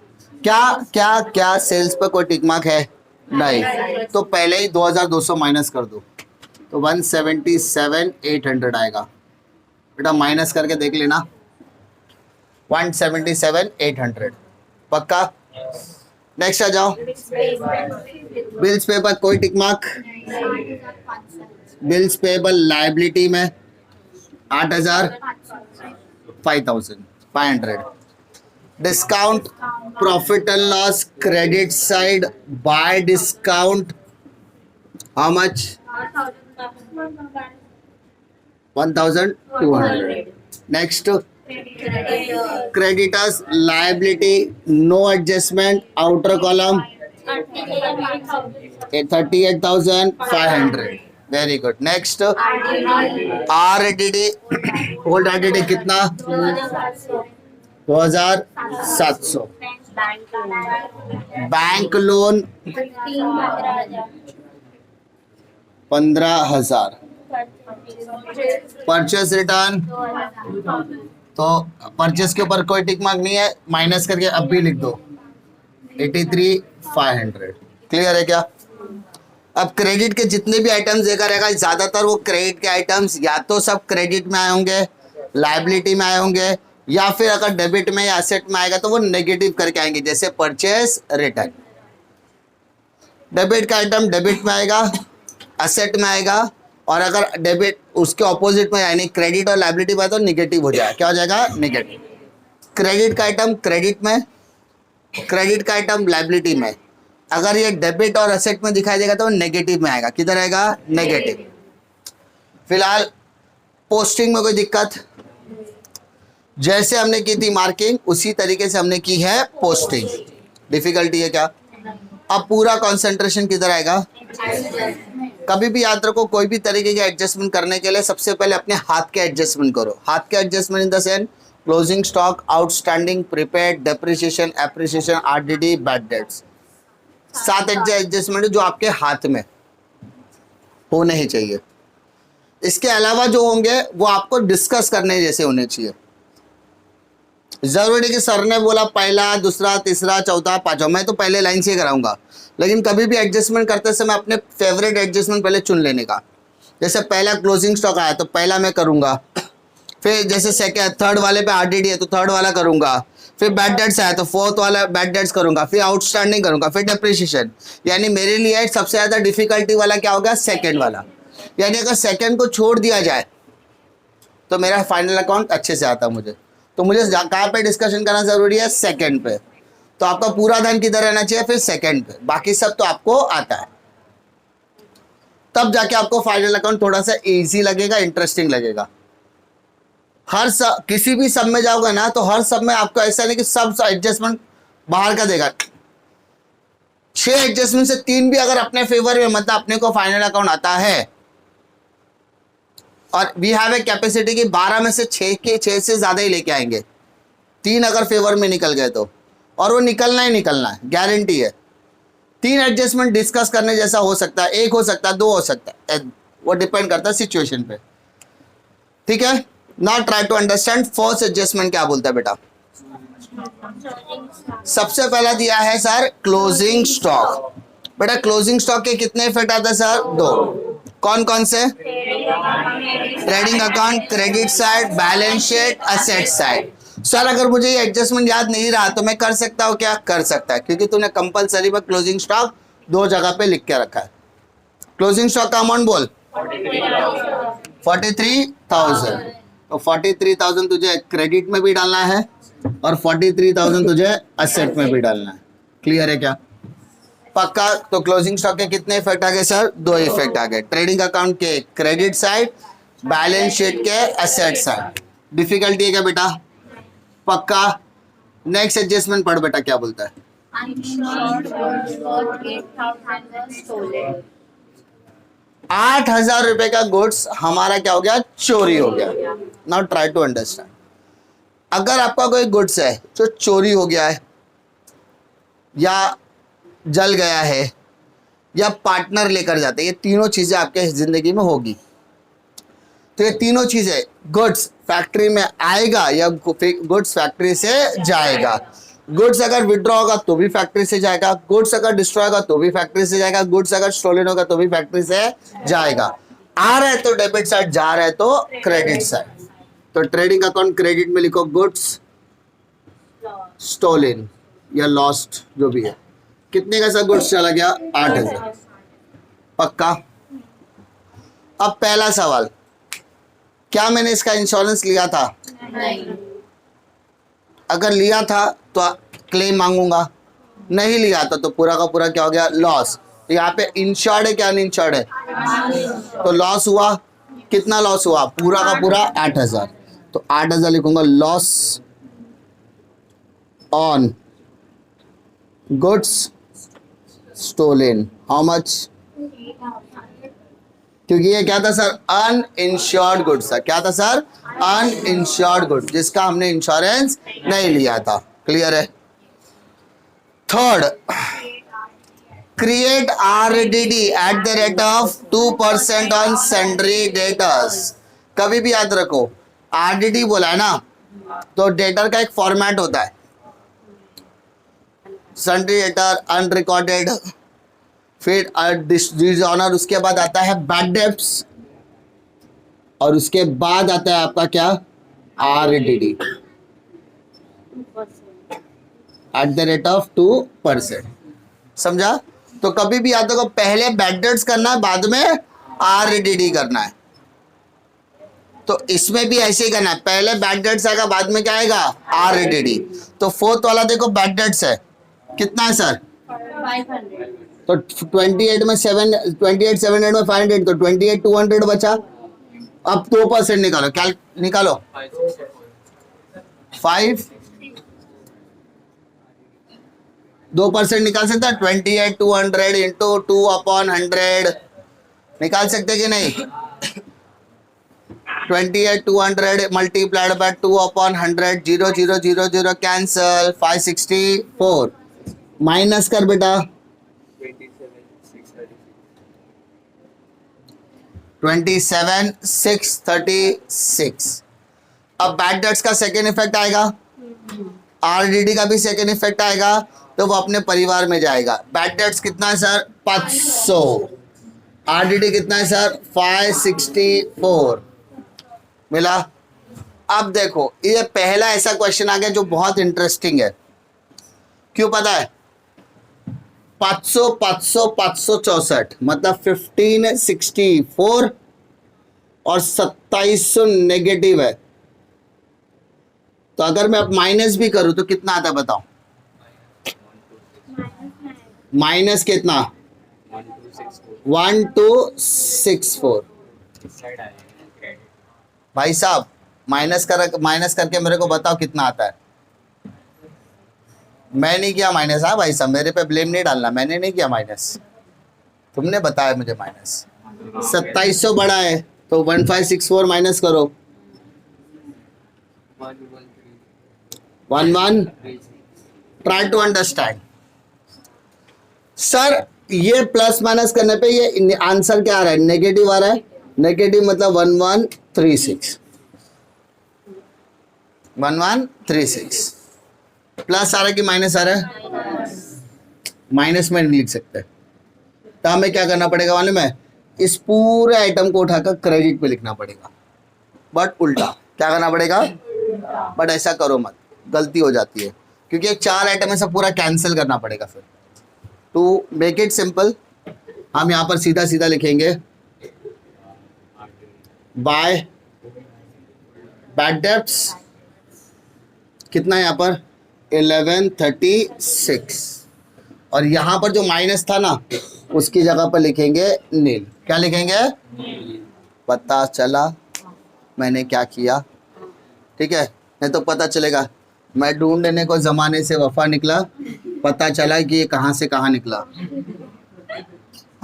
क्या क्या क्या सेल्स पर कोई टिक मार्क है? नहीं। तो पहले ही 2,200 माइनस कर दो, तो 177,800 आएगा। बेटा माइनस करके देख लेना, 177,800 पक्का। नेक्स्ट आ जाओ। बिल्स पेपर कोई tick mark? Bills payable liability में 8,000, 5,500। Discount profit and loss credit side by discount how much? 1,200। Next creditors liability no adjustment outer column 38,500। Very good. Next RDD old RDD कितना? 2,700। Bank loan 15,000। परचेस रिटर्न, तो परचेस के ऊपर कोई टिक मार्क नहीं है, माइनस करके अब भी लिख दो 83,500। क्लियर है क्या? अब क्रेडिट के जितने भी आइटम्स देखा रहेगा, ज्यादातर वो क्रेडिट के आइटम्स या तो सब क्रेडिट में आए होंगे, लायबिलिटी में आए होंगे, या फिर अगर डेबिट में या एसेट में आएगा तो वो नेगेटिव करके आएंगे, जैसे परचेस रिटर्न। डेबिट का आइटम डेबिट में आएगा, एसेट में आएगा, और अगर डेबिट उसके ऑपोजिट में यानी क्रेडिट और लायबिलिटी में तो निगेटिव हो जाएगा। क्या हो जाएगा? निगेटिव। क्रेडिट का आइटम क्रेडिट में, क्रेडिट का आइटम लायबिलिटी में। अगर ये डेबिट और एसेट में दिखाई देगा तो नेगेटिव में आएगा। किधर आएगा? नेगेटिव। फिलहाल पोस्टिंग में कोई दिक्कत? जैसे हमने की थी मार्किंग उसी तरीके से हमने की है पोस्टिंग। डिफिकल्टी है क्या? अब पूरा कंसंट्रेशन किधर आएगा? कभी भी याद रखो, कोई भी तरीके के एडजस्टमेंट करने के लिए सबसे पहले अपने हाथ के एडजस्टमेंट करो। हाथ के adjustment in the sense closing stock, outstanding, prepaid, depreciation, appreciation, RDD, bad debts. 7 adjustment जो आपके हाथ में होने ही चाहिए। इसके अलावा जो होंगे वो आपको डिस्कस करने जैसे होने चाहिए। जरूरी कि सर ने बोला पहला, दूसरा, तीसरा, चौथा, पांचवा, मैं तो पहले लाइन से कराऊंगा, लेकिन कभी भी एडजस्टमेंट करते समय अपने फेवरेट एडजस्टमेंट पहले चुन लेने का। जैसे पहला क्लोजिंग स्टॉक आया तो पहला मैं करूंगा, फिर जैसे सेकंड थर्ड वाले पे RDD है तो थर्ड वाला करूंगा, फिर बैड डेट्स आया तो फोर्थ वाला बैड डेट्स करूंगा, फिर आउटस्टैंडिंग करूंगा, फिर डेप्रिसिएशन। यानी मेरे लिए सबसे ज्यादा डिफिकल्टी वाला क्या होगा? सेकेंड वाला। यानी अगर सेकेंड को छोड़ दिया जाए तो मेरा फाइनल अकाउंट अच्छे से आता मुझे। तो मुझे कहाँ पे डिस्कशन करना जरूरी है? सेकेंड पे। तो आपका पूरा ध्यान किधर रहना चाहिए? फिर सेकेंड पे। बाकी सब तो आपको आता है, तब जाके आपको फाइनल अकाउंट थोड़ा सा इजी लगेगा, इंटरेस्टिंग लगेगा। हर सब किसी भी सब में जाओगे ना तो हर सब में आपको ऐसा नहीं कि सब एडजस्टमेंट बाहर का देगा। 6 एडजस्टमेंट से 3 भी अगर अपने फेवर में, मतलब अपने को फाइनल अकाउंट आता है, और वी हैव ए कैपेसिटी की 12 में से 6 से ज्यादा ही लेके आएंगे। 3 अगर फेवर में निकल गए तो, और वो निकलना ही निकलना है, गारंटी है। 3 एडजस्टमेंट डिस्कस करने जैसा हो सकता है, 1 हो सकता है, 2 हो सकता है, वो डिपेंड करता है सिचुएशन पे। ठीक है, now try to understand first adjustment क्या बोलता है बेटा। सबसे पहला दिया है सर क्लोजिंग स्टॉक। बेटा क्लोजिंग स्टॉक के कितने इफेक्ट आते हैं सर? 2। कौन कौन से? Trading account, credit side, balance sheet, asset side. Sir अगर मुझे ये एडजस्टमेंट याद नहीं रहा तो मैं कर सकता हूँ क्या? कर सकता है, क्योंकि तूने कंपलसरी पर क्लोजिंग स्टॉक 2 जगह पे लिख के रखा है। क्लोजिंग स्टॉक का अमाउंट बोल। 43,000। तो 43,000 तुझे क्रेडिट में भी डालना है और 43,000 तुझे एसेट में भी डालना है। क्लियर है क्या? पक्का। तो क्लोजिंग स्टॉक के कितने इफेक्ट आ गए सर? 2 इफेक्ट आ गए। ट्रेडिंग अकाउंट के क्रेडिट साइड, बैलेंस शीट के एसेट साइड। डिफिकल्टी है क्या बेटा? पक्का। नेक्स्ट एडजस्टमेंट पढ़ बेटा, क्या बोलता है? 8,000 रुपए का गुड्स हमारा क्या हो गया? चोरी हो गया। Now try to understand. अगर आपका कोई गुड्स है जो चोरी हो गया है, या जल गया है, या पार्टनर लेकर जाते हैं। ये तीनों चीजें आपके जिंदगी में होगी। तो ये तीनों चीजें, गुड्स फैक्ट्री में आएगा या गुड्स फैक्ट्री से जाएगा। गुड्स अगर विड्रॉ होगा तो भी फैक्ट्री से जाएगा, गुड्स अगर डिस्ट्रॉय होगा तो भी फैक्ट्री से जाएगा, गुड्स अगर स्टोलन होगा तो भी फैक्ट्री से जाएगा। आ रहा है तो डेबिट साइड, जा रहा है तो क्रेडिट साइड। तो ट्रेडिंग अकाउंट क्रेडिट में लिखो गुड्स स्टोलन या लॉस्ट जो भी है। कितने का सा गुड्स चला गया? 8,000। पक्का? अब पहला सवाल, क्या मैंने इसका इंश्योरेंस लिया था? नहीं। अगर लिया था तो क्लेम मांगूंगा, नहीं लिया था तो पूरा का पूरा क्या हो गया? लॉस। तो यहाँ पे इंश्योर्ड है क्या अनइंश्योर्ड है? तो लॉस हुआ। कितना लॉस हुआ? पूरा का पूरा 8,000। तो 8,000 लिखूंगा loss on goods stolen. How much? क्योंकि ये क्या था सर? अनइंश्योर्ड गुड्स था। क्या था सर? अनइंश्योर्ड गुड्स, जिसका हमने इंश्योरेंस नहीं लिया था। क्लियर है? Third, create RDD at the rate of 2% on sundry debtors. कभी भी याद रखो, RDD बोला है ना, तो डेटर का एक फॉर्मेट होता है, सन्ड्री डेटर, अनरिकॉर्डेड, फिर डिसऑनर, उसके बाद आता है बैड डेब्ट्स, और उसके बाद आता है आपका क्या? RDD at the rate of 2%। समझा? तो कभी भी याद रखो, पहले बैड डेब्ट्स करना है, बाद में RDD करना है। तो इसमें भी ऐसे ही करना है, पहले बैड डेब्ट्स आएगा, बाद में क्या आएगा? RDD। तो फोर्थ वाला देखो बैड डेब्ट्स है, कितना है सर? 500। तो 28 में 700 में 500, तो 28,200 बचा। अब 2% निकालो, क्या निकालो? 5 2% निकाल सकता है? 28,200 इंटू 2/100 निकाल सकते कि नहीं? 28,200 मल्टीप्लाइड बाय 2/100, 0 0 0 0 कैंसल, 564 माइनस कर बेटा, 27,636। अब बैड डेट्स का सेकेंड इफेक्ट आएगा, RDD का भी सेकेंड इफेक्ट आएगा, तो वो अपने परिवार में जाएगा। बैड डेट्स कितना है सर? 500। RDD कितना है सर? 564 मिला। अब देखो, ये पहला ऐसा क्वेश्चन आ गया जो बहुत इंटरेस्टिंग है। क्यों पता है? 500 500 564 मतलब 1564 और 2700 नेगेटिव है। तो अगर मैं अब माइनस भी करूं तो कितना आता है बताओ? माइनस कितना? 1264। भाई साहब माइनस करके मेरे को बताओ कितना आता है। मैं नहीं किया माइनस। हाँ भाई साहब, मेरे पे ब्लेम नहीं डालना, मैंने नहीं किया माइनस, तुमने बताया मुझे माइनस। 2700 बड़ा है तो 1564 माइनस करो, 11। Try to understand sir. ये प्लस माइनस करने पे ये आंसर क्या आ रहा है? नेगेटिव आ रहा है। नेगेटिव मतलब 1136, 1136। प्लस आ रहा है कि माइनस आ रहा है? माइनस में नहीं लिख सकते, तो हमें क्या करना पड़ेगा मालूम है? इस पूरे आइटम को उठाकर क्रेडिट पे लिखना पड़ेगा, बट उल्टा। क्या करना पड़ेगा? बट ऐसा करो मत, गलती हो जाती है, क्योंकि एक 4 आइटम है, सब पूरा कैंसिल करना पड़ेगा। फिर टू मेक इट सिंपल, हम यहाँ पर सीधा सीधा लिखेंगे बाय बैड डेब्ट्स। कितना है यहाँ पर? 1136। और यहाँ पर जो माइनस था ना, उसकी जगह पर लिखेंगे नील। क्या लिखेंगे? पता चला मैंने क्या किया। ठीक है, नहीं तो पता चलेगा मैं ढूंढने को जमाने से वफा निकला, पता चला कि ये कहाँ से कहाँ निकला,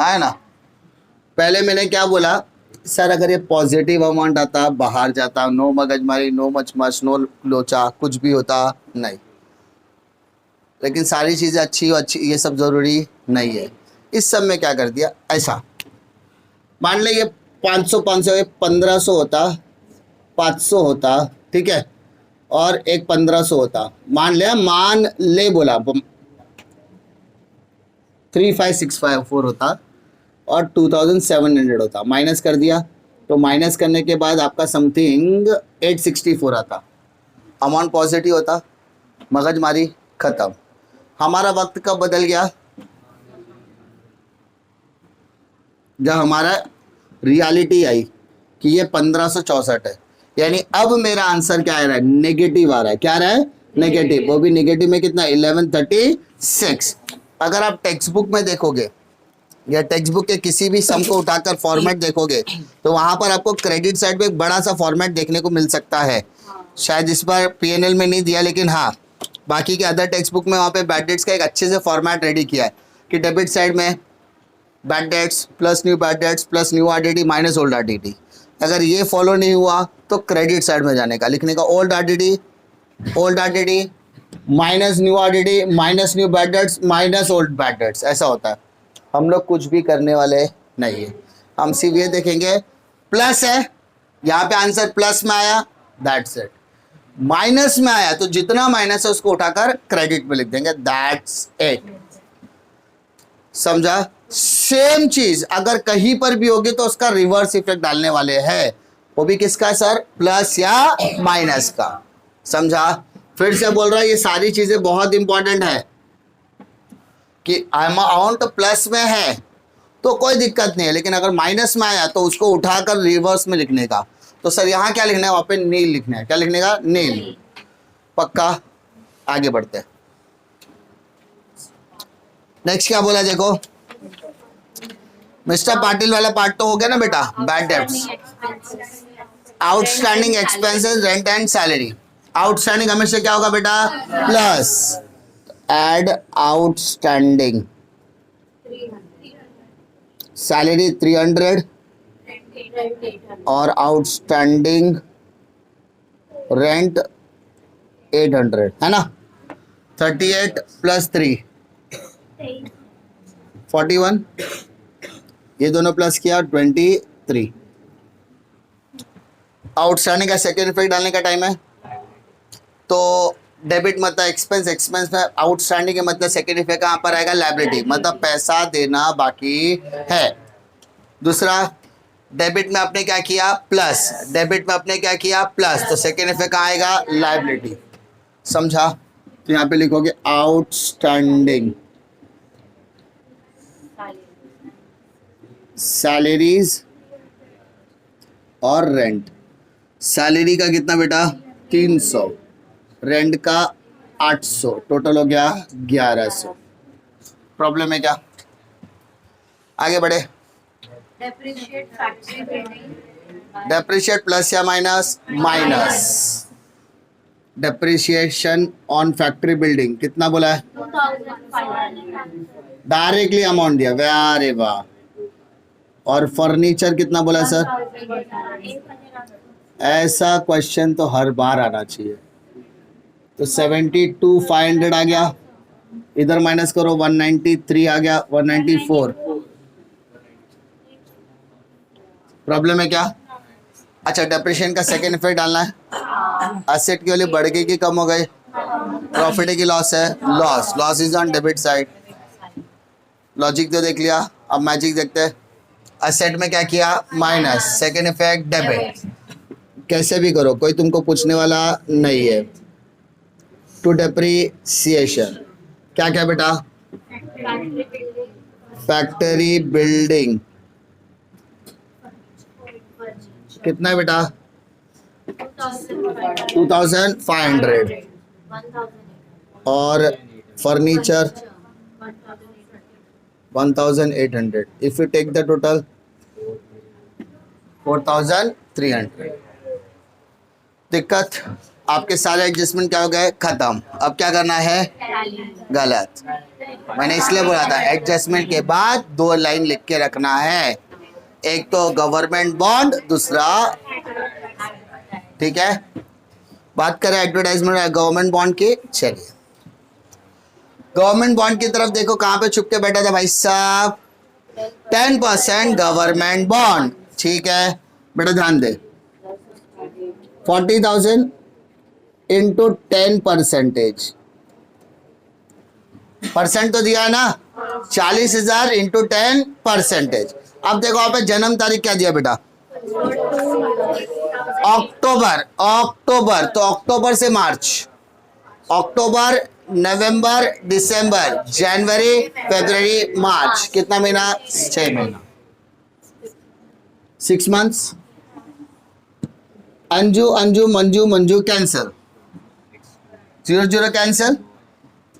है ना। पहले मैंने क्या बोला सर? अगर ये पॉजिटिव अमाउंट आता, बाहर जाता, नो मगजमारी, नो मचमच, नो लोचा, कुछ भी होता नहीं। लेकिन सारी चीज़ें अच्छी ये सब ज़रूरी नहीं है। इस सब में क्या कर दिया ऐसा, मान ले ये 500 500 ये 1500 होता, 500 होता, ठीक है, और एक 1500 होता, मान ले बोला 35654 होता और 2700 होता, माइनस कर दिया तो माइनस करने के बाद आपका समथिंग 864 आता, अमाउंट पॉजिटिव होता, मगजमारी खत्म। हमारा वक्त कब बदल गया, जब हमारा रियलिटी आई कि ये 1564 है, यानी अब मेरा आंसर क्या आ रहा है, नेगेटिव आ रहा है। क्या आ रहा है, नेगेटिव, वो भी नेगेटिव में कितना 1136। अगर आप टेक्स्ट बुक में देखोगे या टेक्स्ट बुक के किसी भी सम को उठाकर फॉर्मेट देखोगे तो वहां पर आपको क्रेडिट साइड पे एक बड़ा सा फॉर्मेट देखने को मिल सकता है, शायद इस बार पीएनएल में नहीं दिया, लेकिन हाँ बाकी के अदर टेक्स्ट बुक में वहाँ पे बैड डेट्स का एक अच्छे से फॉर्मेट रेडी किया है कि डेबिट साइड में bad debts plus new bad debts plus new RDD minus old RDD. अगर ये फॉलो नहीं हुआ तो क्रेडिट साइड में जाने का, लिखने का old RDD minus new RDD minus new bad debts minus old bad debts, ऐसा होता है। हम लोग कुछ भी करने वाले नहीं है, हम सिर्फ ये देखेंगे प्लस है, यहाँ पे आंसर प्लस में आया, दैट्स इट। माइनस में आया तो जितना माइनस है उसको उठाकर क्रेडिट में लिख देंगे, दैट्स इट। समझा? सेम चीज अगर कहीं पर भी होगी तो उसका रिवर्स इफेक्ट डालने वाले हैं, वो भी किसका सर, प्लस या माइनस का। समझा? फिर से बोल रहा है ये सारी चीजें बहुत इंपॉर्टेंट है कि अमाउंट प्लस में है तो कोई दिक्कत नहीं है, लेकिन अगर माइनस में आया तो उसको उठाकर रिवर्स में लिखने का। तो सर यहाँ क्या लिखना है, वहां पे नील लिखना है। क्या लिखने का, नील। पक्का? आगे बढ़ते हैं। नेक्स्ट क्या बोला देखो, मिस्टर पाटिल वाला पार्ट तो हो गया ना बेटा, bad debts, outstanding expenses, rent and salary. Outstanding हमेशा क्या होगा बेटा, प्लस, एड आउटस्टैंडिंग सैलरी 300 और आउटस्टैंडिंग रेंट 800, है ना। 38 प्लस 3 41, ये दोनों प्लस किया 23। आउटस्टैंडिंग का सेकेंड इफेक्ट डालने का टाइम है, तो डेबिट मतलब एक्सपेंस, एक्सपेंस में आउटस्टैंडिंग के मतलब सेकेंड इफेक्ट कहाँ पर आएगा, लायबिलिटी, मतलब पैसा देना बाकी है। दूसरा, डेबिट में आपने क्या किया, प्लस, डेबिट में आपने क्या किया, प्लस, तो सेकेंड इफेक्ट कहाँ आएगा, लायबिलिटी। समझा? तो यहाँ पे लिखोगे आउटस्टैंडिंग सैलरीज और रेंट। सैलरी का कितना बेटा, 300, रेंट का 800, टोटल हो गया 1100। प्रॉब्लम है क्या? आगे बढ़े। डेप्रिशिएट प्लस या minus, minus. Depreciation on factory building कितना बोला है, 2500 डायरेक्टली अमाउंट दिया, अरे वाह। और फर्नीचर कितना बोला सर, ऐसा क्वेश्चन तो हर बार आना चाहिए। तो 72,500 आ गया, इधर माइनस करो 193 आ गया, 194। प्रॉब्लम है क्या? अच्छा, डेप्रिशिएशन का सेकेंड इफेक्ट डालना है। एसेट की वैल्यू बढ़ गई कि कम हो गई, प्रॉफिट की लॉस है, loss, loss is on debit side. Logic तो देख लिया, अब मैजिक देखते हैं। एसेट में क्या किया, माइनस, सेकेंड इफेक्ट डेबिट। कैसे भी करो, कोई तुमको पूछने वाला नहीं है। टू डेप्रिसिएशन क्या क्या बेटा, फैक्ट्री बिल्डिंग कितना है बेटा, 2500, और furniture 1800। If you take the total 4300। दिक्कत, आपके सारे एडजस्टमेंट क्या हो गए, खत्म। अब क्या करना है, गलत। मैंने इसलिए बोला था एडजस्टमेंट के बाद 2 लाइन लिख के रखना है, एक तो गवर्नमेंट बॉन्ड, दूसरा, ठीक है। बात करें एडवर्टाइजमेंट गवर्नमेंट बॉन्ड की, चलिए गवर्नमेंट बॉन्ड की तरफ देखो, कहां पे छुप के बैठा था भाई साहब, 10% गवर्नमेंट बॉन्ड। ठीक है बेटा, ध्यान दे, 40,000 इंटू 10%, परसेंट तो दिया है ना, 40,000 इंटू 10%। अब देखो आप जन्म तारीख क्या दिया बेटा, अक्टूबर, अक्टूबर तो अक्टूबर से मार्च, अक्टूबर, नवंबर, दिसंबर, जनवरी, फरवरी, मार्च, कितना महीना, 6 महीना, 6 months. Anju Anju Manju Manju cancel, 0 0 cancel.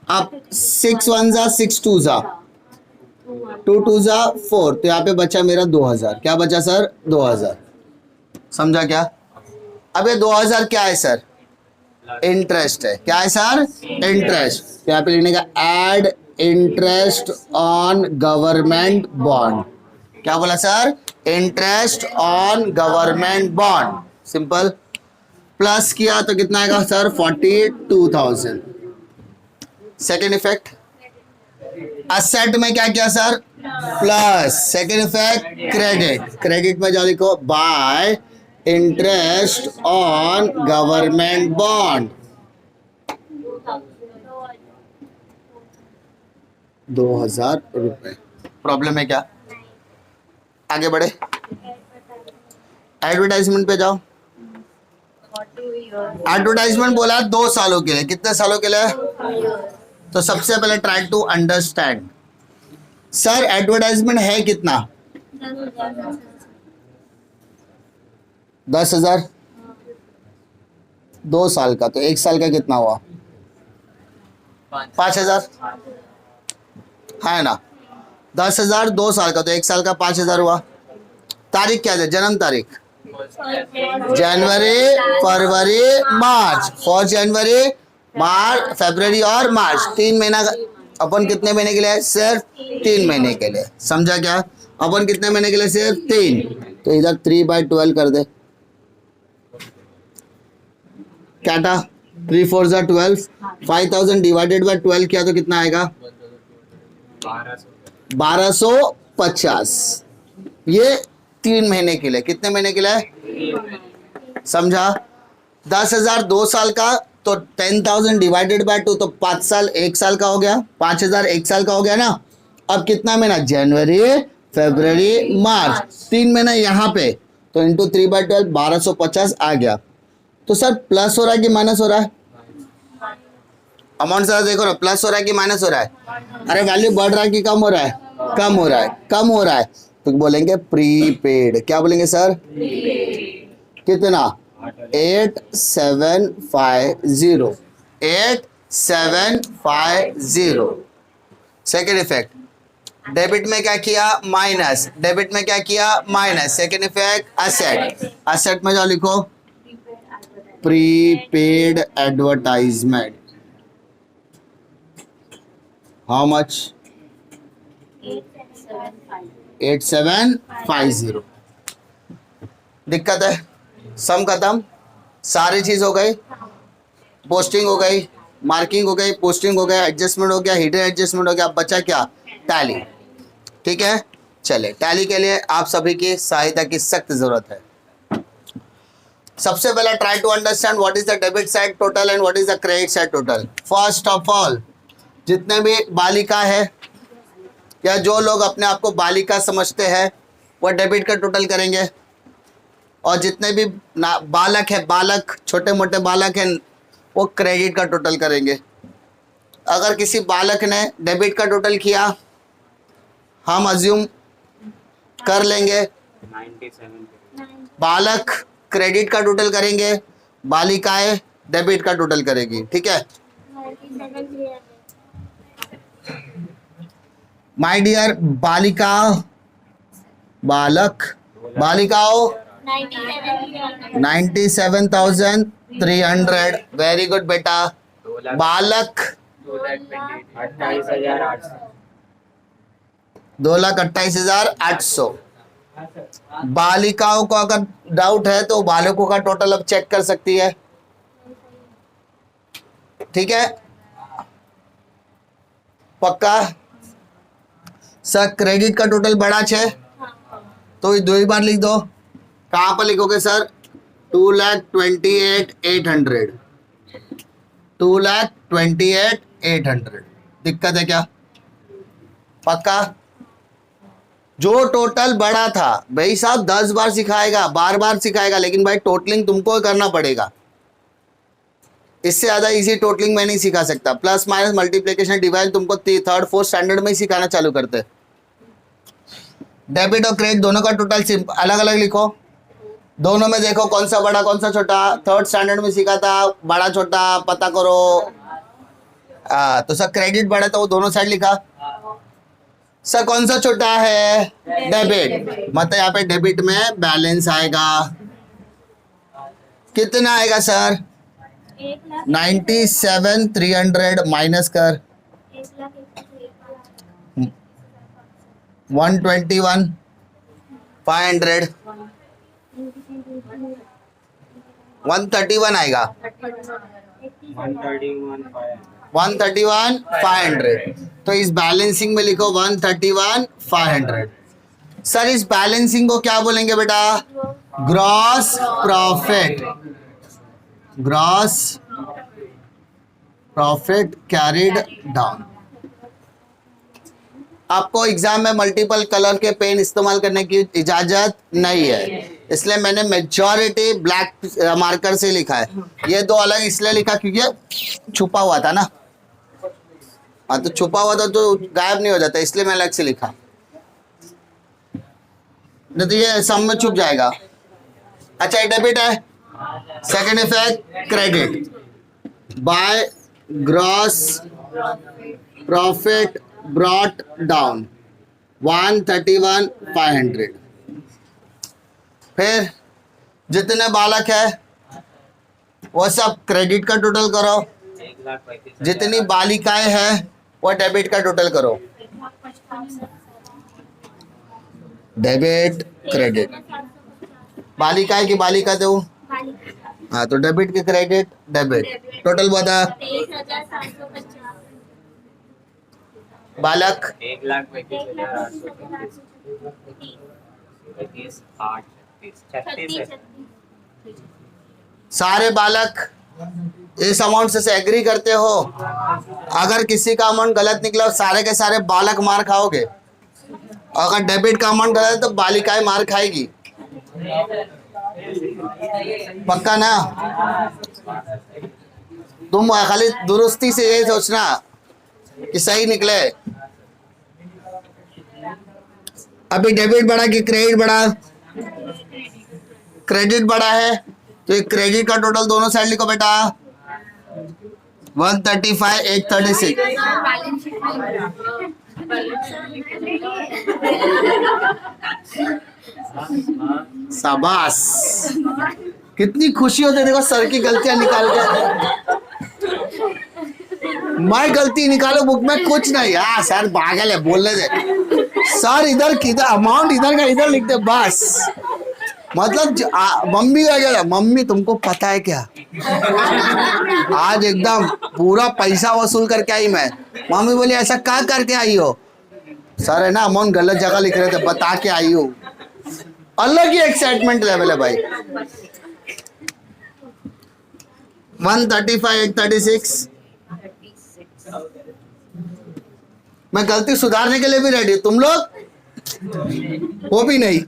अब 6 1 जा 6 2 जा 2 2 जा 4, तो यहाँ पे बचा मेरा 2,000। क्या बचा सर, 2,000। समझा क्या? अब ये 2,000 क्या है सर, इंटरेस्ट है। क्या है सर, इंटरेस्ट। तो यहाँ पे लिखने का add interest on government bond. क्या बोला sir, interest on government bond, simple. Plus किया तो कितना आएगा सर, 42,000। सेकेंड इफेक्ट, असेट में क्या किया sir, plus. Second effect credit, credit में जाओ लिखो bye interest on government bond, 2,000 रुपए। प्रॉब्लम है क्या? आगे बढ़े, एडवर्टाइजमेंट पे जाओ। एडवर्टाइजमेंट बोला 2 सालों के लिए, कितने सालों के लिए? तो सबसे पहले try to understand, sir advertisement है कितना, 10,000, 2 साल का, तो 1 साल का कितना हुआ, 5,000, है ना। 10,000 2 साल का, तो 1 साल का 5,000 हुआ। तारीख क्या है, जन्म तारीख, जनवरी, फरवरी, मार्च, 4 जनवरी, मार्च, फरवरी और मार्च, 3 महीना का। अपन कितने महीने के लिए, सिर्फ 3 महीने के लिए। समझा क्या? अपन कितने महीने के लिए, सिर्फ 3। तो इधर 3/12 कर दे, क्या था, 3 4 जा 12, 5,000 डिवाइडेड बाय 12 किया तो कितना आएगा, 1250। ये 3 महीने के लिए, कितने महीने के लिए, समझा। 10,000 2 साल का, तो 10,000 डिवाइडेड बाय 2, तो 5 साल 1 साल का हो गया, 5,000 1 साल का हो गया ना। अब कितना महीना, जनवरी, फरवरी, मार्च, 3 महीना यहाँ पे, तो इंटू 3/12, 1250 आ गया। तो सर प्लस हो रहा है कि माइनस हो रहा है, अमाउंट सर देखो ना, प्लस हो रहा है कि माइनस हो रहा है? अरे वैल्यू बढ़ रहा है कि कम हो रहा है, कम हो रहा है, कम हो रहा है, तो बोलेंगे प्रीपेड। क्या बोलेंगे सर, कितना, 8750, 8750। सेकेंड इफेक्ट, डेबिट में क्या किया, माइनस, डेबिट में क्या किया, minus. Second effect asset, asset में जाओ लिखो प्रीपेड एडवर्टाइजमेंट, हाउ मच, 8750। दिक्कत है, सम खत्म, सारी चीज हो गई, पोस्टिंग हो गई, मार्किंग हो गई, पोस्टिंग हो गया, एडजस्टमेंट हो गया, हिडन एडजस्टमेंट हो गया, अब बचा क्या, टैली। ठीक है, चले, टैली के लिए आप सभी की सहायता की सख्त जरूरत है। सबसे पहले try to understand what is the debit side total and what is the credit side total. First of all, जितने भी बालिका है या जो लोग अपने आप को बालिका समझते हैं वो डेबिट का टोटल करेंगे, और जितने भी बालक है, बालक छोटे मोटे बालक हैं, वो क्रेडिट का टोटल करेंगे। अगर किसी बालक ने डेबिट का टोटल किया, हम अज्यूम कर लेंगे 97 बालक क्रेडिट का टोटल करेंगे, बालिकाएं डेबिट का टोटल करेगी। ठीक है माय डियर बालिका, बालक, बालिकाओं 97,300। वेरी गुड बेटा। बालक 2,28,800। बालिकाओं को अगर डाउट है तो बालकों का टोटल अब चेक कर सकती है। ठीक है, पक्का सर क्रेडिट का टोटल बड़ा है तो ये 2 बार लिख दो कहाँ पर लिखोगे सर 2,28,800 2,28,800 दिक्कत है क्या पक्का जो टोटल बड़ा था भाई साहब 10 बार सिखाएगा बार बार सिखाएगा लेकिन भाई टोटलिंग तुमको करना पड़ेगा इससे ज़्यादा इजी टोटलिंग मैं नहीं सिखा सकता प्लस माइनस मल्टीप्लिकेशन डिवाइड तुमको 3rd 4th स्टैंडर्ड में ही सिखाना चालू करते डेबिट और क्रेडिट दोनों का टोटल अलग अलग लिखो दोनों में देखो कौन सा बड़ा कौन सा छोटा 3rd स्टैंडर्ड में सीखा था बड़ा छोटा पता करो तो सर क्रेडिट बड़ा तो वो दोनों साइड लिखा सर कौन सा छोटा है डेबिट मतलब यहाँ पे डेबिट में बैलेंस आएगा कितना आएगा सर 97,300 माइनस कर 121,500 131 आएगा 131,500 तो इस बैलेंसिंग में लिखो 131,500 सर इस बैलेंसिंग को क्या बोलेंगे बेटा ग्रॉस प्रॉफिट कैरिड डाउन आपको एग्जाम में मल्टीपल कलर के पेन इस्तेमाल करने की इजाजत नहीं है इसलिए मैंने मेजॉरिटी ब्लैक मार्कर से लिखा है ये 2 अलग इसलिए लिखा क्योंकि छुपा हुआ था ना हाँ तो छुपा हुआ था तो गायब नहीं हो जाता इसलिए मैं अलग से लिखा नहीं तो ये सब में छुप जाएगा अच्छा डेबिट है second effect credit by gross profit brought down 131,500 फिर जितने बालक है वो सब क्रेडिट का टोटल करो जितनी बालिकाएं हैं वो डेबिट का टोटल करो डेबिट क्रेडिट बालिकाएं की बालिका दो हाँ तो डेबिट की क्रेडिट डेबिट टोटल बता बालक 1,35,000 सारे बालक इस अमाउंट से एग्री करते हो अगर किसी का अमाउंट गलत निकला सारे के सारे बालक मार खाओगे अगर डेबिट का अमाउंट गलत है तो बालिकाएं मार खाएगी पक्का ना तुम खाली दुरुस्ती से यही सोचना कि सही निकले अभी डेबिट बढ़ा कि क्रेडिट बढ़ा क्रेडिट बढ़ा है तो ये क्रेडिट का टोटल दोनों साइड लिखो बेटा 135,836 शाबाश कितनी खुशी होती है देखो सर की गलतियां निकाल के मैं गलती निकालो बुक में कुछ नहीं हाँ सर पागल है बोलने दे सर इधर किधर अमाउंट इधर का इधर लिख दे बस मतलब मम्मी का क्या मम्मी तुमको पता है क्या आज एकदम पूरा पैसा वसूल करके आई मैं मम्मी बोली ऐसा क्या करके आई हो सर है ना अमाउंट गलत जगह लिख रहे थे बता के आई हो अलग ही एक्साइटमेंट लेवल है भाई 135,836 मैं गलती सुधारने के लिए भी रेडी तुम लोग वो भी नहीं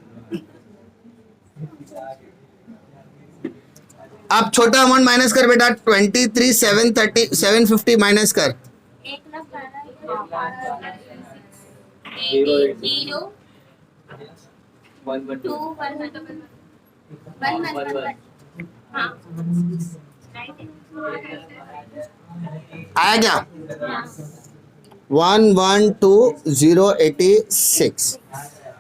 आप छोटा अमाउंट माइनस कर बेटा 23,750 माइनस कर 1,12,000 आया क्या 112,086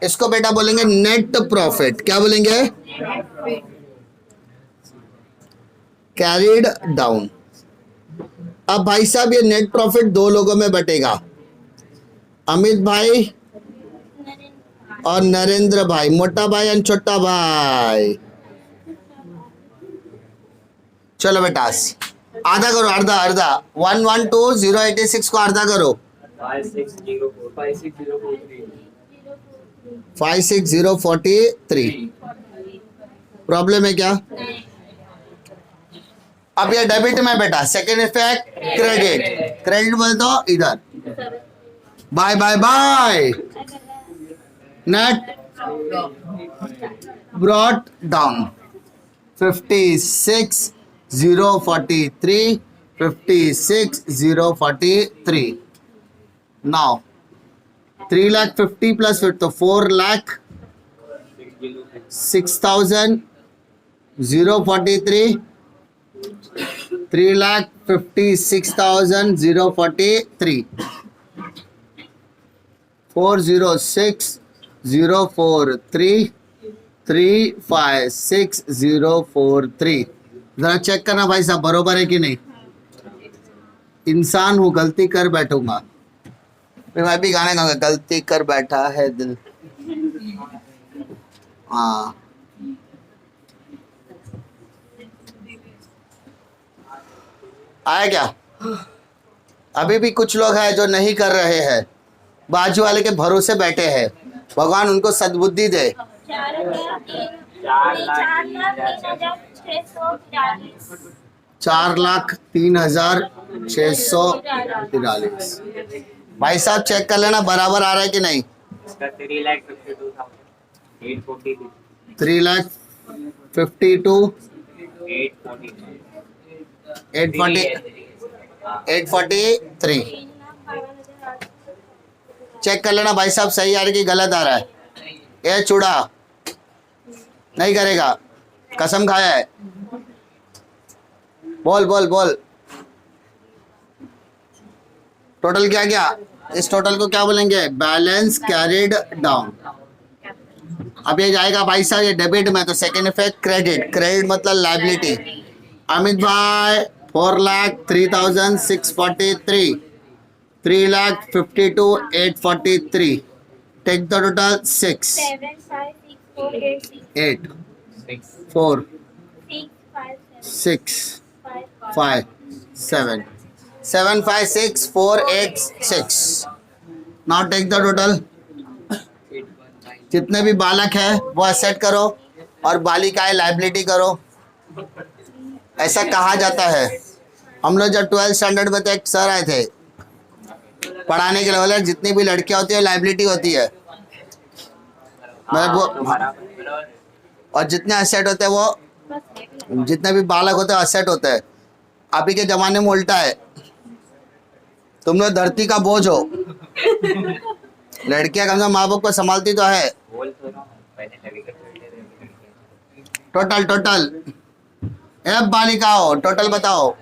इसको बेटा बोलेंगे नेट प्रॉफिट क्या बोलेंगे कैरिड डाउन अब भाई साहब ये नेट प्रॉफिट 2 लोगों में बटेगा अमित भाई और नरेंद्र भाई मोटा भाई और छोटा भाई चलो बेटा आधा करो आधा 112,086 को आधा करो 5604. 56043. 56043 प्रॉब्लम है क्या? अब ये डेबिट में बेटा, सेकेंड इफेक्ट क्रेडिट, क्रेडिट बोल दो इधर, by by by, net brought down 56043, 56043. Now 3,50,000 plus फिर तो 4,06,043, 3,56,043, 406,043, 356,043. जरा चेक करना भाई साहब बरोबर है कि नहीं. इंसान हूँ, गलती कर बैठूंगा. मैं भी गाने गाऊंगा, गलती कर बैठा है दिल. हाँ आया क्या? अभी भी कुछ लोग हैं जो नहीं कर रहे हैं, बाजू वाले के भरोसे बैठे हैं. भगवान उनको सद्बुद्धि दे. 4,03,643. भाई साहब चेक कर लेना बराबर आ रहा है कि नहीं. इसका 3,52,843. 3,52,840 843. चेक कर लेना भाई साहब सही आ रही कि गलत आ रहा है. ये चूड़ा नहीं करेगा, कसम खाया है. बोल बोल बोल. टोटल क्या क्या? इस टोटल को क्या बोलेंगे? Balance carried down. अब ये जाएगा भाई साहब ये डेबिट में, तो सेकेंड इफेक्ट क्रेडिट, क्रेडिट मतलब लाइबिलिटी. अमित भाई 4,03,643, 3,52,843. Take the total 6 8 4 6 5 7 756,486. Now take the total. जितने भी बालक है वो असेट करो और बालिकाएं लाइबिलिटी करो. ऐसा कहा जाता है. हम लोग जब 12th स्टैंडर्ड में तो एक सर आए थे पढ़ाने के लिए, जितनी भी लड़कियां होती है लाइबिलिटी होती है, मतलब वो, और जितने असेट होते हैं वो, जितने भी बालक होते हैं असेट होते हैं. अभी के जमाने में उल्टा है. तुम लोग धरती का बोझ हो. लड़कियां कम से कम माँ बाप को संभालती तो है. टोटल टोटल ए बालिका हो, टोटल बताओ.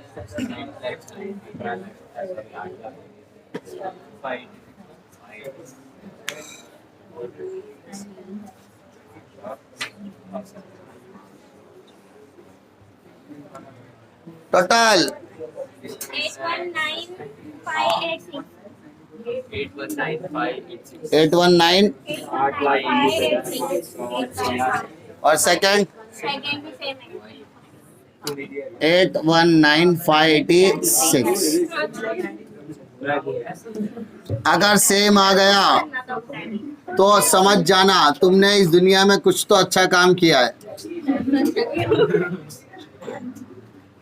टोटल 819,586. 819,586. 819 और सेकंड Second भी same है. 819,586. अगर सेम आ गया तो समझ जाना तुमने इस दुनिया में कुछ तो अच्छा काम किया है.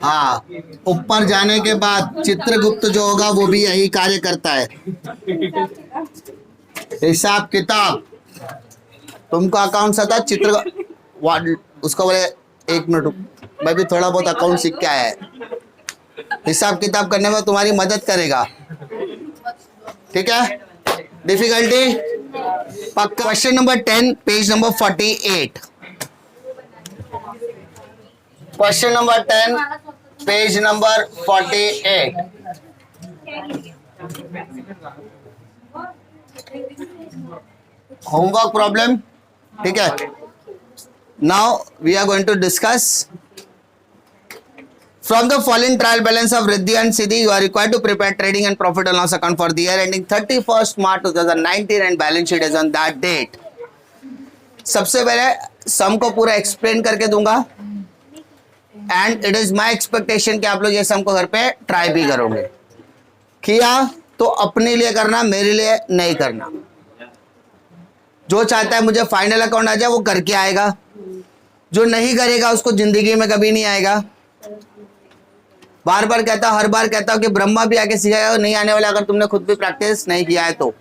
हाँ, ऊपर जाने के बाद चित्रगुप्त जो होगा वो भी यही कार्य करता है. हिसाब किताब तुमको अकाउंट्स आता चित्र उसको बोले. एक मिनट मैं भी थोड़ा बहुत अकाउंट सीख के आया है. हिसाब किताब करने में तुम्हारी मदद करेगा. ठीक है. डिफिकल्टी पक्का. Question number 10 page number 48. Question number 10 page number 48. Homework problem. ठीक है. Now we are going to discuss. From the following trial balance of Riddhi and Siddhi, you are required to prepare trading and profit and loss account for the year ending 31st March 2019 and balance sheet is on that date. सबसे पहले सम को पूरा एक्सप्लेन करके दूंगा and it is my expectation कि आप लोग ये सम को घर पे ट्राई भी करोगे. किया तो अपने लिए करना, मेरे लिए नहीं करना। जो चाहता है मुझे फाइनल अकाउंट आ जाए वो करके आएगा, जो नहीं करेगा उसको जिंदगी में कभी नहीं आएगा। बार बार कहता हूं, हर बार कहता हूं कि ब्रह्मा भी आके सिखाएगा, नहीं आने वाला अगर तुमने खुद भी प्रैक्टिस नहीं किया है तो।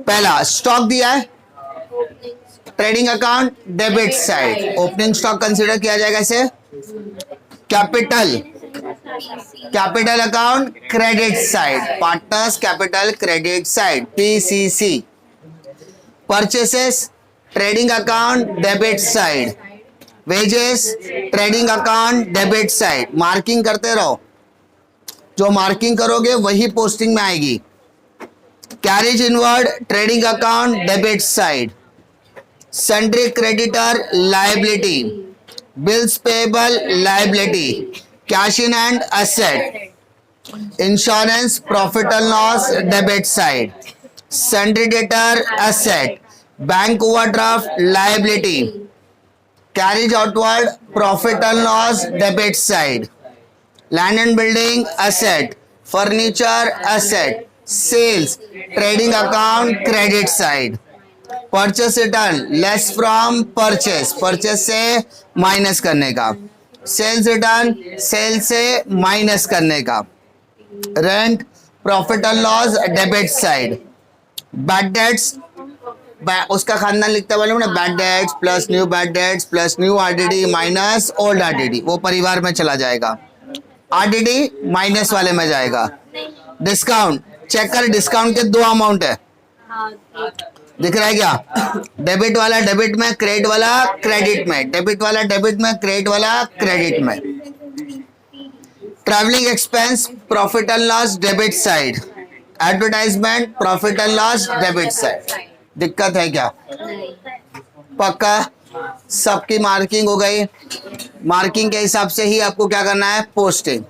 पहला स्टॉक दिया है, trading account debit side, opening stock consider किया जाएगा इसे। Capital, capital account credit side, partners capital credit side, PCC. Purchases trading account debit side, wages trading account debit side. Marking करते रहो, जो मार्किंग करोगे वही पोस्टिंग में आएगी। Carriage inward trading account debit side, sundry creditor liability, bills payable liability, cash in hand asset, insurance profit and loss debit side, sundry debtor asset, bank overdraft liability, carriage outward profit and loss debit side, land and building asset, furniture asset, sales trading account credit side, purchase return less from purchase, purchase से माइनस करने का, सेल्स रिटर्न सेल से माइनस करने का, rent profit and loss debit side, bad debts उसका खानदान लिखते वाले ना, bad debts plus new RDD minus old RDD, वो परिवार में चला जाएगा। आरडीडी माइनस वाले में जाएगा। डिस्काउंट चेक कर, डिस्काउंट के दो अमाउंट है, दिख रहा है क्या? डेबिट वाला डेबिट में, क्रेडिट वाला क्रेडिट में, डेबिट वाला डेबिट में, क्रेडिट वाला क्रेडिट में। Travelling expense profit and loss debit side, advertisement profit and loss debit side. दिक्कत है क्या? पक्का सबकी मार्किंग हो गई। मार्किंग के हिसाब से ही आपको क्या करना है, posting.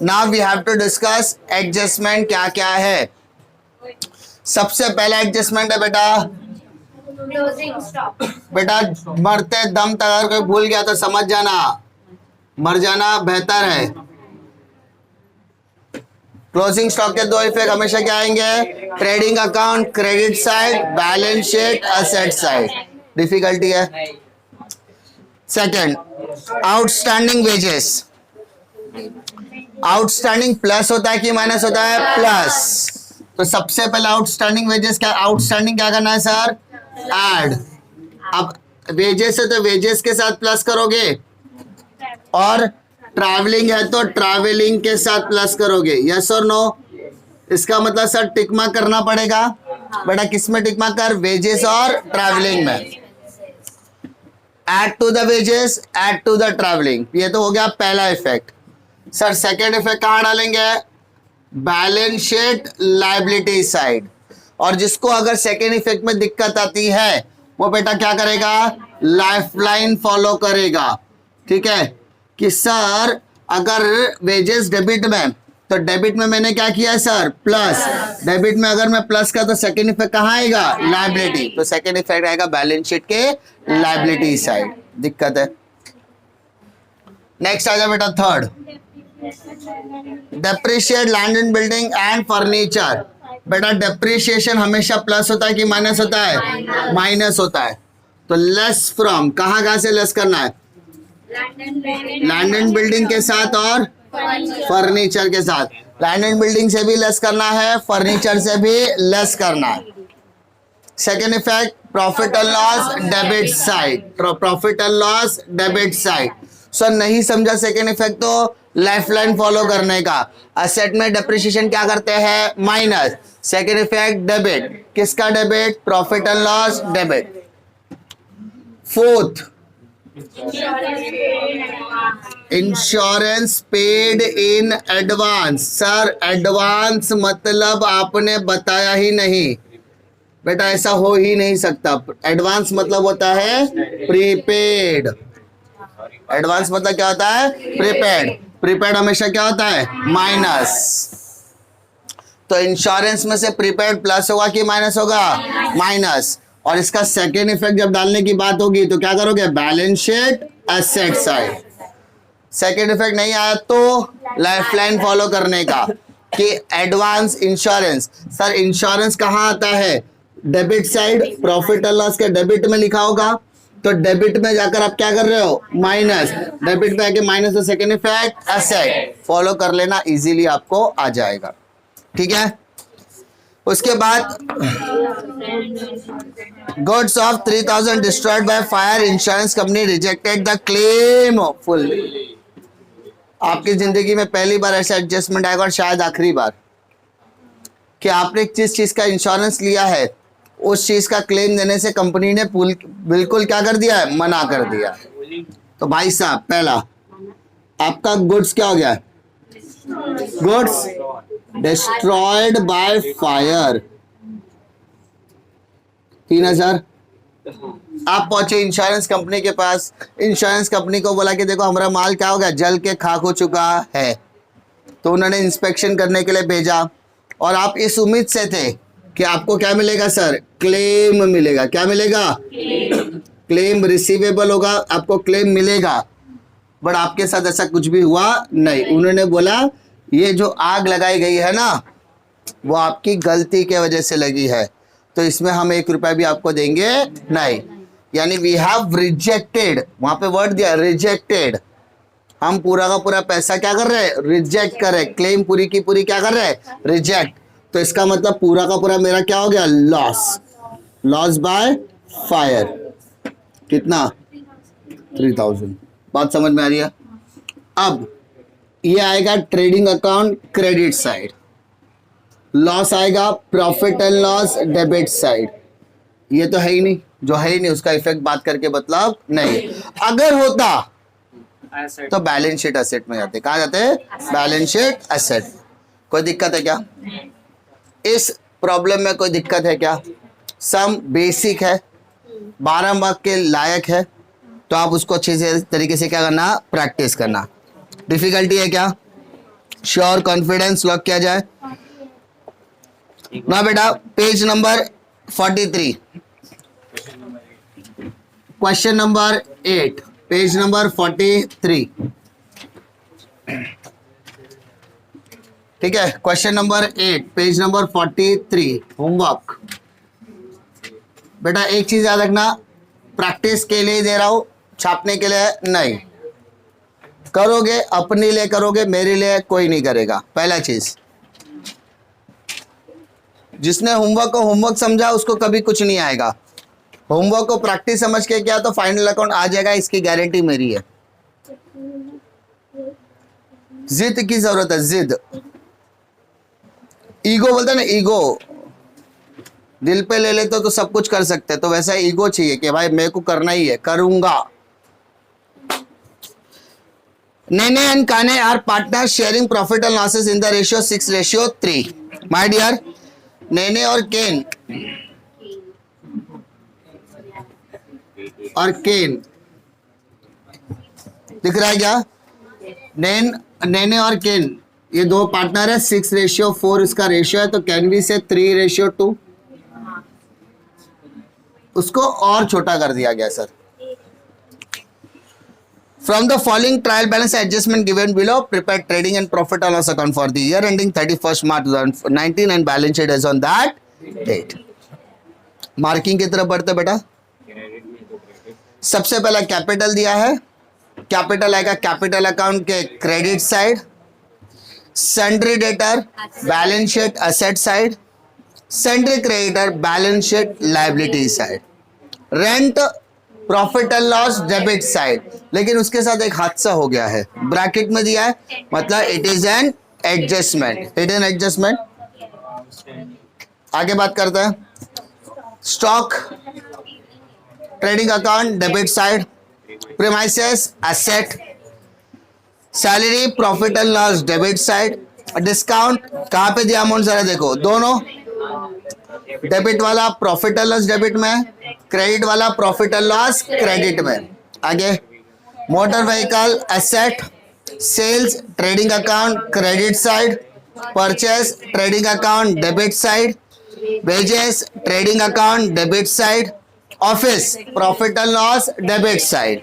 Now we have to discuss adjustment क्या क्या है। सबसे पहला एडजस्टमेंट है बेटा, क्लोजिंग स्टॉक, बेटा मरते दम तक अगर कोई भूल गया तो समझ जाना, मर जाना बेहतर है। क्लोजिंग स्टॉक के दो इफेक्ट हमेशा क्या आएंगे, trading account credit side, balance sheet asset side. Difficulty है। Second, outstanding wages. Outstanding plus होता है कि माइनस होता है? प्लस। तो सबसे पहले आउटस्टैंडिंग वेजेस क्या, आउटस्टैंडिंग क्या करना है सर, ऐड। अब वेजेस है तो वेजेस के साथ प्लस करोगे, और ट्रैवलिंग है तो ट्रैवलिंग के साथ प्लस करोगे। यस और नो? इसका मतलब सर टिक मार्क करना पड़ेगा। बेटा किस में टिक मार्क कर, वेजेस और ट्रैवलिंग में। Add to the wages, add to the travelling. ये तो हो गया पहला इफेक्ट। सर सेकेंड इफेक्ट कहाँ डालेंगे, बैलेंस शीट लायबिलिटी साइड। और जिसको अगर सेकेंड इफेक्ट में दिक्कत आती है वो बेटा क्या करेगा, लाइफलाइन फॉलो करेगा। ठीक है कि सर अगर वेजेस डेबिट में, तो डेबिट में मैंने क्या किया सर, प्लस। डेबिट में अगर मैं प्लस का तो सेकेंड इफेक्ट कहाँ आएगा, लायबिलिटी। तो सेकेंड इफेक्ट आएगा बैलेंस शीट के लायबिलिटी साइड। दिक्कत है। नेक्स्ट आ जाए बेटा third, depreciate land and building and furniture. बेटा डेप्रिशिएशन हमेशा प्लस होता है कि माइनस होता है, माइनस होता है। तो लेस फ्रॉम, कहाँ से लेस करना है, लैंड एंड बिल्डिंग के साथ और फर्नीचर के साथ। लैंड एंड बिल्डिंग से भी लेस करना है, फर्नीचर से भी लेस करना है। Second effect profit and loss debit side, profit and loss debit side. Sir नहीं समझा सेकेंड इफेक्ट तो लाइफलाइन फॉलो करने का। असेट में डेप्रिसिएशन क्या करते हैं, माइनस। सेकेंड इफेक्ट डेबिट, किसका debit, profit and loss debit. Fourth, insurance paid in advance. Sir advance मतलब आपने बताया ही नहीं बेटा, ऐसा हो ही नहीं सकता। एडवांस मतलब होता है प्रीपेड। एडवांस मतलब क्या होता है, प्रीपेड। प्रीपेड हमेशा क्या होता है, माइनस। तो इंश्योरेंस में से प्रीपेड प्लस होगा कि माइनस होगा, माइनस। और इसका सेकेंड इफेक्ट जब डालने की बात होगी तो क्या करोगे, balance sheet asset side. Second effect नहीं आया तो लाइफ लाइन फॉलो करने का कि एडवांस इंश्योरेंस। सर इंश्योरेंस कहाँ आता है? Debit side, profit and loss के डेबिट में लिखा होगा, तो डेबिट में जाकर आप क्या कर रहे हो? माइनस, डेबिट पे आके माइनस, तो सेकेंड इफेक्ट एसेट। फॉलो कर लेना, इजीली आपको आ जाएगा। ठीक है, उसके बाद goods of 3000 destroyed by fire, insurance company rejected the claim full. आपकी जिंदगी में पहली बार ऐसा एडजस्टमेंट आएगा और शायद आखिरी बार कि आपने जिस चीज का इंश्योरेंस लिया है उस चीज का क्लेम देने से कंपनी ने बिल्कुल क्या कर दिया है? मना कर दिया। तो भाई साहब पहला आपका गुड्स क्या हो गया? Goods destroyed by fire 3000। आप पहुंचे इंश्योरेंस कंपनी के पास, इंश्योरेंस कंपनी को बोला कि देखो हमारा माल क्या हो गया? जल के खाक हो चुका है। तो उन्होंने इंस्पेक्शन करने के लिए भेजा और आप इस उम्मीद से थे कि आपको क्या मिलेगा सर? क्लेम मिलेगा। क्या मिलेगा? क्लेम रिसीवेबल होगा, आपको क्लेम मिलेगा। बट आपके साथ ऐसा कुछ भी हुआ नहीं। उन्होंने बोला ये जो आग लगाई गई है ना वो आपकी गलती के वजह से लगी है, तो इसमें हम 1 रुपया भी आपको देंगे नहीं। यानी वी हैव रिजेक्टेड, वहां पे वर्ड दिया रिजेक्टेड। हम पूरा का पूरा पैसा क्या कर रहे हैं? रिजेक्ट कर रहे हैं। क्लेम पूरी की पूरी क्या कर रहे हैं? रिजेक्ट। तो इसका मतलब पूरा का पूरा मेरा क्या हो गया? लॉस। लॉस बाय फायर कितना? 3000। बात समझ में आ रही है? अब ये आएगा trading account credit side, loss आएगा profit and loss debit side. ये तो है ही नहीं, जो है ही नहीं उसका इफेक्ट बात करके मतलब नहीं। अगर होता तो बैलेंस शीट एसेट में जाते। कहाँ जाते? Balance sheet asset. कोई दिक्कत है क्या इस प्रॉब्लम में? कोई दिक्कत है क्या? सम बेसिक है, 12 मार्क के लायक है, तो आप उसको अच्छे से तरीके से क्या करना? प्रैक्टिस करना। डिफिकल्टी है क्या? श्योर, कॉन्फिडेंस, लॉक किया जाए ना बेटा। Page number 43, question number 8, page number 43। ठीक है, question number 8, page number 43, homework. बेटा एक चीज याद रखना, प्रैक्टिस के लिए दे रहा हूं, छापने के लिए नहीं। करोगे अपने लिए करोगे, मेरे लिए कोई नहीं करेगा। पहला चीज, जिसने होमवर्क को होमवर्क समझा उसको कभी कुछ नहीं आएगा। होमवर्क को प्रैक्टिस समझ के किया तो फाइनल अकाउंट आ जाएगा, इसकी गारंटी मेरी है। जिद की जरूरत है, जिद। ईगो बोलते हैं ना, ईगो दिल पे ले लेते तो सब कुछ कर सकते, तो वैसा ईगो चाहिए कि भाई मेरे को करना ही है, करूंगा। Nene and Kane are partners sharing profit and losses in the ratio 6:3. My dear, Nene और केन और केन दिख रहा है क्या? नेने और केन ये दो पार्टनर है। 6:4 इसका रेशियो है, तो कैन बी से 3:2। उसको और छोटा कर दिया गया sir. From the following trial balance adjustment given below, prepare trading and profit and loss account for the year ending 31st March 2019 and balance sheet is on that date. Marking की तरफ बढ़ते बेटा। सबसे पहला कैपिटल दिया है, कैपिटल आएगा कैपिटल अकाउंट के credit side, sundry debtor balance sheet asset side, sundry creditor balance sheet liability side, rent profit and loss debit side. लेकिन उसके साथ एक हादसा हो गया है, ब्रैकेट में दिया है, मतलब it is an adjustment. It is an adjustment. आगे बात करते हैं। Stock trading account debit side, premises asset, salary profit and loss debit side, discount कहां पे दिया अमाउंट जरा देखो, दोनों डेबिट वाला प्रॉफिट एंड लॉस डेबिट में, क्रेडिट वाला प्रॉफिट एंड लॉस क्रेडिट में। आगे motor vehicle asset, sales trading account credit side, purchase trading account debit side, wages trading account debit side, office profit and loss debit side.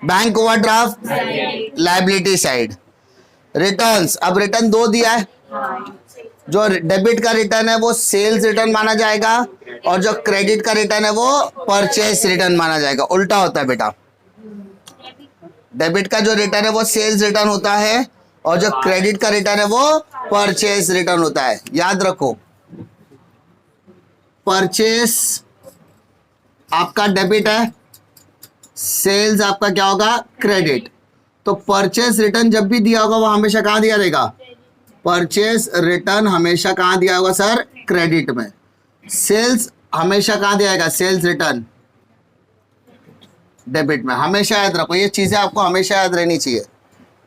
Bank overdraft liability side. Returns, अब रिटर्न 2 दिया है, जो डेबिट का रिटर्न है वो सेल्स रिटर्न माना जाएगा और जो क्रेडिट का रिटर्न है वो परचेस रिटर्न माना जाएगा। उल्टा होता है बेटा, डेबिट का जो रिटर्न है वो सेल्स रिटर्न होता है और जो क्रेडिट का रिटर्न है वो परचेस रिटर्न होता है। याद रखो, परचेस आपका डेबिट है, सेल्स आपका क्या होगा, क्रेडिट। तो परचेस रिटर्न जब भी दिया होगा वो हमेशा कहां दिया रहेगा, परचेस रिटर्न हमेशा कहां दिया होगा सर, क्रेडिट में। सेल्स हमेशा कहां दिया जाएगा, सेल्स रिटर्न डेबिट में। हमेशा याद रखो, ये चीजें आपको हमेशा याद रहनी चाहिए।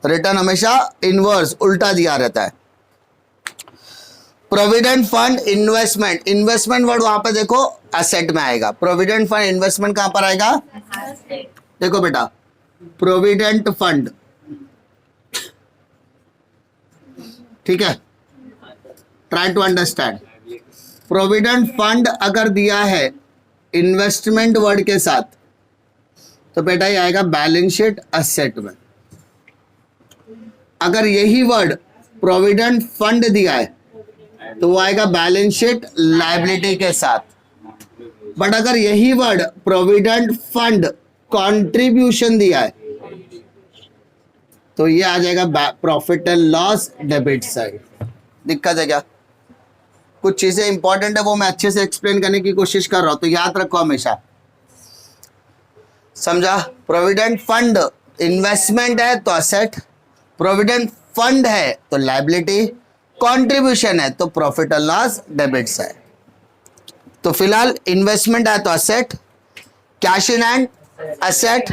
रिटर्न हमेशा इनवर्स उल्टा दिया रहता है। Provident fund investment, investment word वहां पे देखो एसेट में आएगा। प्रोविडेंट फंड इन्वेस्टमेंट कहां पर आएगा, देखो बेटा, प्रोविडेंट फंड, ठीक है, try to understand. Provident fund अगर दिया है इन्वेस्टमेंट वर्ड के साथ तो बेटा ये आएगा बैलेंस शीट एसेट में। अगर यही वर्ड प्रोविडेंट फंड दिया है तो वो आएगा बैलेंस शीट लायबिलिटी के साथ। बट अगर यही वर्ड प्रोविडेंट फंड कंट्रीब्यूशन दिया है तो ये आ जाएगा profit and loss debit side. दिक्कत है क्या, कुछ चीजें इंपॉर्टेंट है वो मैं अच्छे से एक्सप्लेन करने की कोशिश कर रहा हूं, तो याद रखो हमेशा, समझा। प्रोविडेंट फंड इन्वेस्टमेंट है तो असेट, प्रोविडेंट फंड है तो लायबिलिटी, कंट्रीब्यूशन है तो प्रॉफिट और लॉस डेबिट साइड। तो फिलहाल इन्वेस्टमेंट है तो asset, cash in hand asset,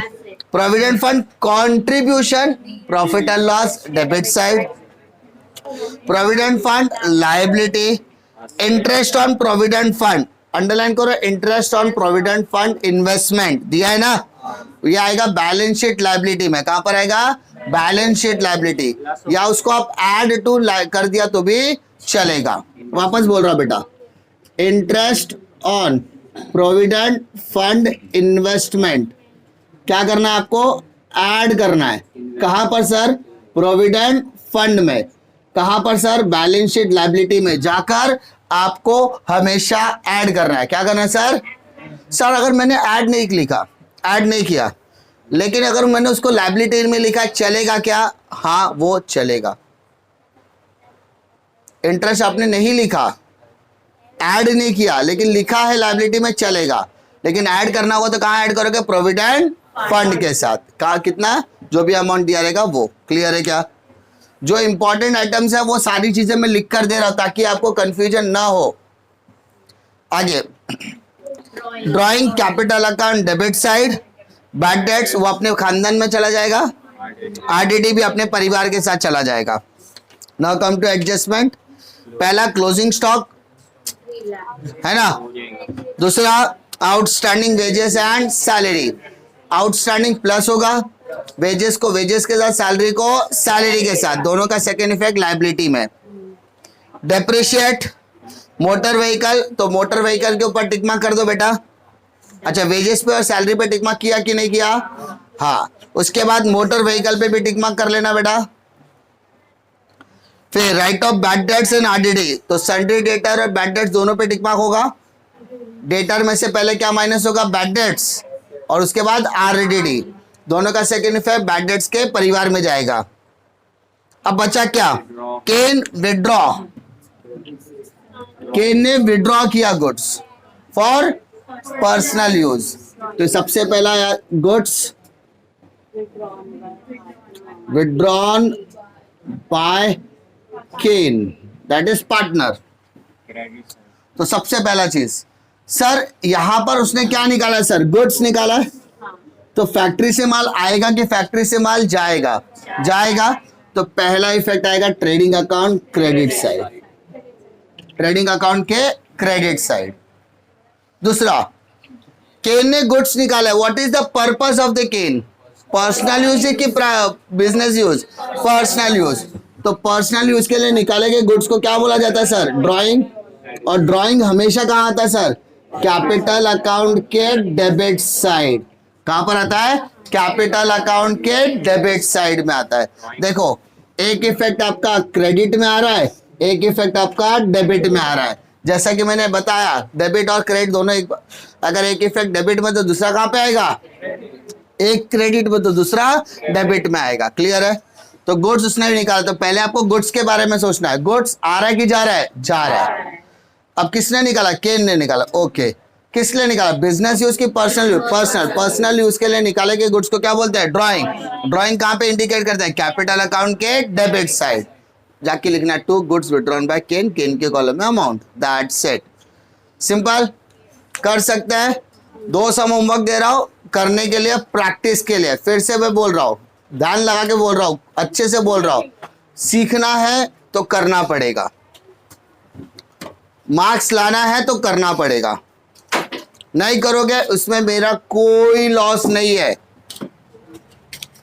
provident fund contribution profit and loss debit side, provident fund liability, interest on provident fund, underline करो, interest on provident fund investment दिया है ना, ये आएगा बैलेंस शीट लायबिलिटी में। कहां पर आएगा, बैलेंस शीट लायबिलिटी, या उसको आप ऐड टू कर दिया तो भी चलेगा। वापस बोल रहा हूं बेटा, interest on provident fund investment क्या करना है आपको, ऐड करना है। कहां पर सर, प्रोविडेंट फंड में। कहां पर सर, बैलेंस शीट लायबिलिटी में जाकर आपको हमेशा ऐड करना है। क्या करना है सर, सर अगर मैंने ऐड नहीं लिखा, ऐड नहीं किया, लेकिन अगर मैंने उसको लायबिलिटी में लिखा चलेगा क्या, हाँ वो चलेगा। इंटरेस्ट आपने नहीं लिखा, ऐड नहीं किया, लेकिन लिखा है लायबिलिटी में, चलेगा। लेकिन ऐड करना होगा तो कहां ऐड करोगे, प्रोविडेंट फंड के साथ। कहा कितना, जो भी अमाउंट दिया रहेगा वो। क्लियर है क्या, जो इंपॉर्टेंट आइटम्स है वो सारी चीजें मैं लिख कर दे रहा हूं ताकि आपको कंफ्यूजन ना हो। आगे, drawing capital account debit side, bad dates वो अपने खानदान में चला जाएगा, आरडीडी भी अपने परिवार के साथ चला जाएगा। Now come to adjustment. पहला क्लोजिंग स्टॉक है ना, दूसरा outstanding wages and salary. Outstanding plus होगा, वेजेस को वेजेस के साथ, सैलरी को सैलरी के साथ, दोनों का सेकेंड इफेक्ट लायबिलिटी में। डेप्रिशिएट मोटर व्हीकल, तो मोटर व्हीकल के ऊपर टिक मार्क कर दो बेटा। अच्छा, वेजेस पे और सैलरी पे टिक मार्क किया कि नहीं किया, हाँ। उसके बाद मोटर व्हीकल पे भी टिक मार्क कर लेना बेटा। फिर right of bad debts and RDD, तो सन्ड्री डेटर और बैड डेट्स दोनों पे टिक मार्क होगा। डेटर में से पहले क्या माइनस होगा, बैड डेट्स, और उसके बाद आरडीडी, दोनों का सेकेंड इफेक्ट बैड डेट्स के परिवार में जाएगा। अब बचा क्या, केन विड्रॉ, केन ने विड्रॉ किया गुड्स फॉर पर्सनल यूज। तो सबसे पहला goods withdrawn by Ken, that is partner. तो सबसे पहला चीज सर, यहां पर उसने क्या निकाला सर, गुड्स निकाला है। तो फैक्ट्री से माल आएगा कि फैक्ट्री से माल जाएगा, जाएगा। तो पहला इफेक्ट आएगा trading account credit side, trading account के क्रेडिट साइड। दूसरा, केन ने गुड्स निकाला है, what is the purpose of the Ken, personal use की बिजनेस यूज, पर्सनल यूज। तो पर्सनल यूज के लिए निकाले गए गुड्स को क्या बोला जाता है सर, ड्राइंग। और ड्राइंग हमेशा कहां आता है सर, कैपिटल अकाउंट के डेबिट साइड। कहां पर आता है, कैपिटल अकाउंट के डेबिट साइड में आता है। देखो एक इफेक्ट आपका क्रेडिट में आ रहा है, एक इफेक्ट आपका डेबिट में आ रहा है। जैसा कि मैंने बताया डेबिट और क्रेडिट दोनों एक, अगर एक इफेक्ट डेबिट में तो दूसरा कहां पे आएगा, एक क्रेडिट में तो दूसरा डेबिट में आएगा। क्लियर है? तो गुड्स उसने भी निकाला, तो पहले आपको गुड्स के बारे में सोचना है। गुड्स आ रहा है कि जा रहा है? जा रहा है। अब किसने निकाला? केन ने निकाला। ओके, किस लिए निकाला? बिजनेस यूज की पर्सनल यूज? पर्सनल यूज के लिए निकाले के गुड्स को क्या बोलते हैं? ड्राइंग। ड्राइंग कहां पे इंडिकेट करते हैं? कैपिटल अकाउंट के डेबिट साइड। जाके लिखना टू गुड्स विड्रॉन बाय केन, केन के कॉलम में अमाउंट। That's it, simple. कर सकते हैं। 2 सम होमवर्क दे रहा हूं करने के लिए, प्रैक्टिस के लिए। फिर से मैं बोल रहा हूं, ध्यान लगा के बोल रहा हूं, अच्छे से बोल रहा हूं। सीखना है तो करना पड़ेगा, मार्क्स लाना है तो करना पड़ेगा। नहीं करोगे उसमें मेरा कोई लॉस नहीं है।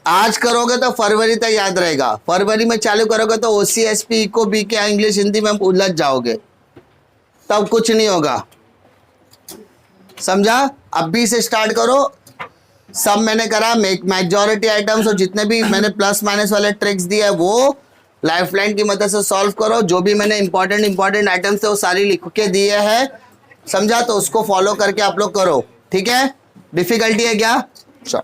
आज करोगे तो फरवरी तक याद रहेगा, फरवरी में चालू करोगे तो OCSP, इको, BK, इंग्लिश, हिंदी में उलझ जाओगे, तब कुछ नहीं होगा। समझा? अभी से स्टार्ट करो। सब मैंने करा, मेजॉरिटी आइटम्स और जितने भी मैंने प्लस माइनस वाले ट्रिक्स दिए वो लाइफलाइन की मदद से सॉल्व करो। जो भी मैंने इंपॉर्टेंट आइटम्स थे वो सारी लिख के दिए हैं। समझा? तो उसको फॉलो करके आप लोग करो। ठीक है? डिफिकल्टी है क्या? चलो।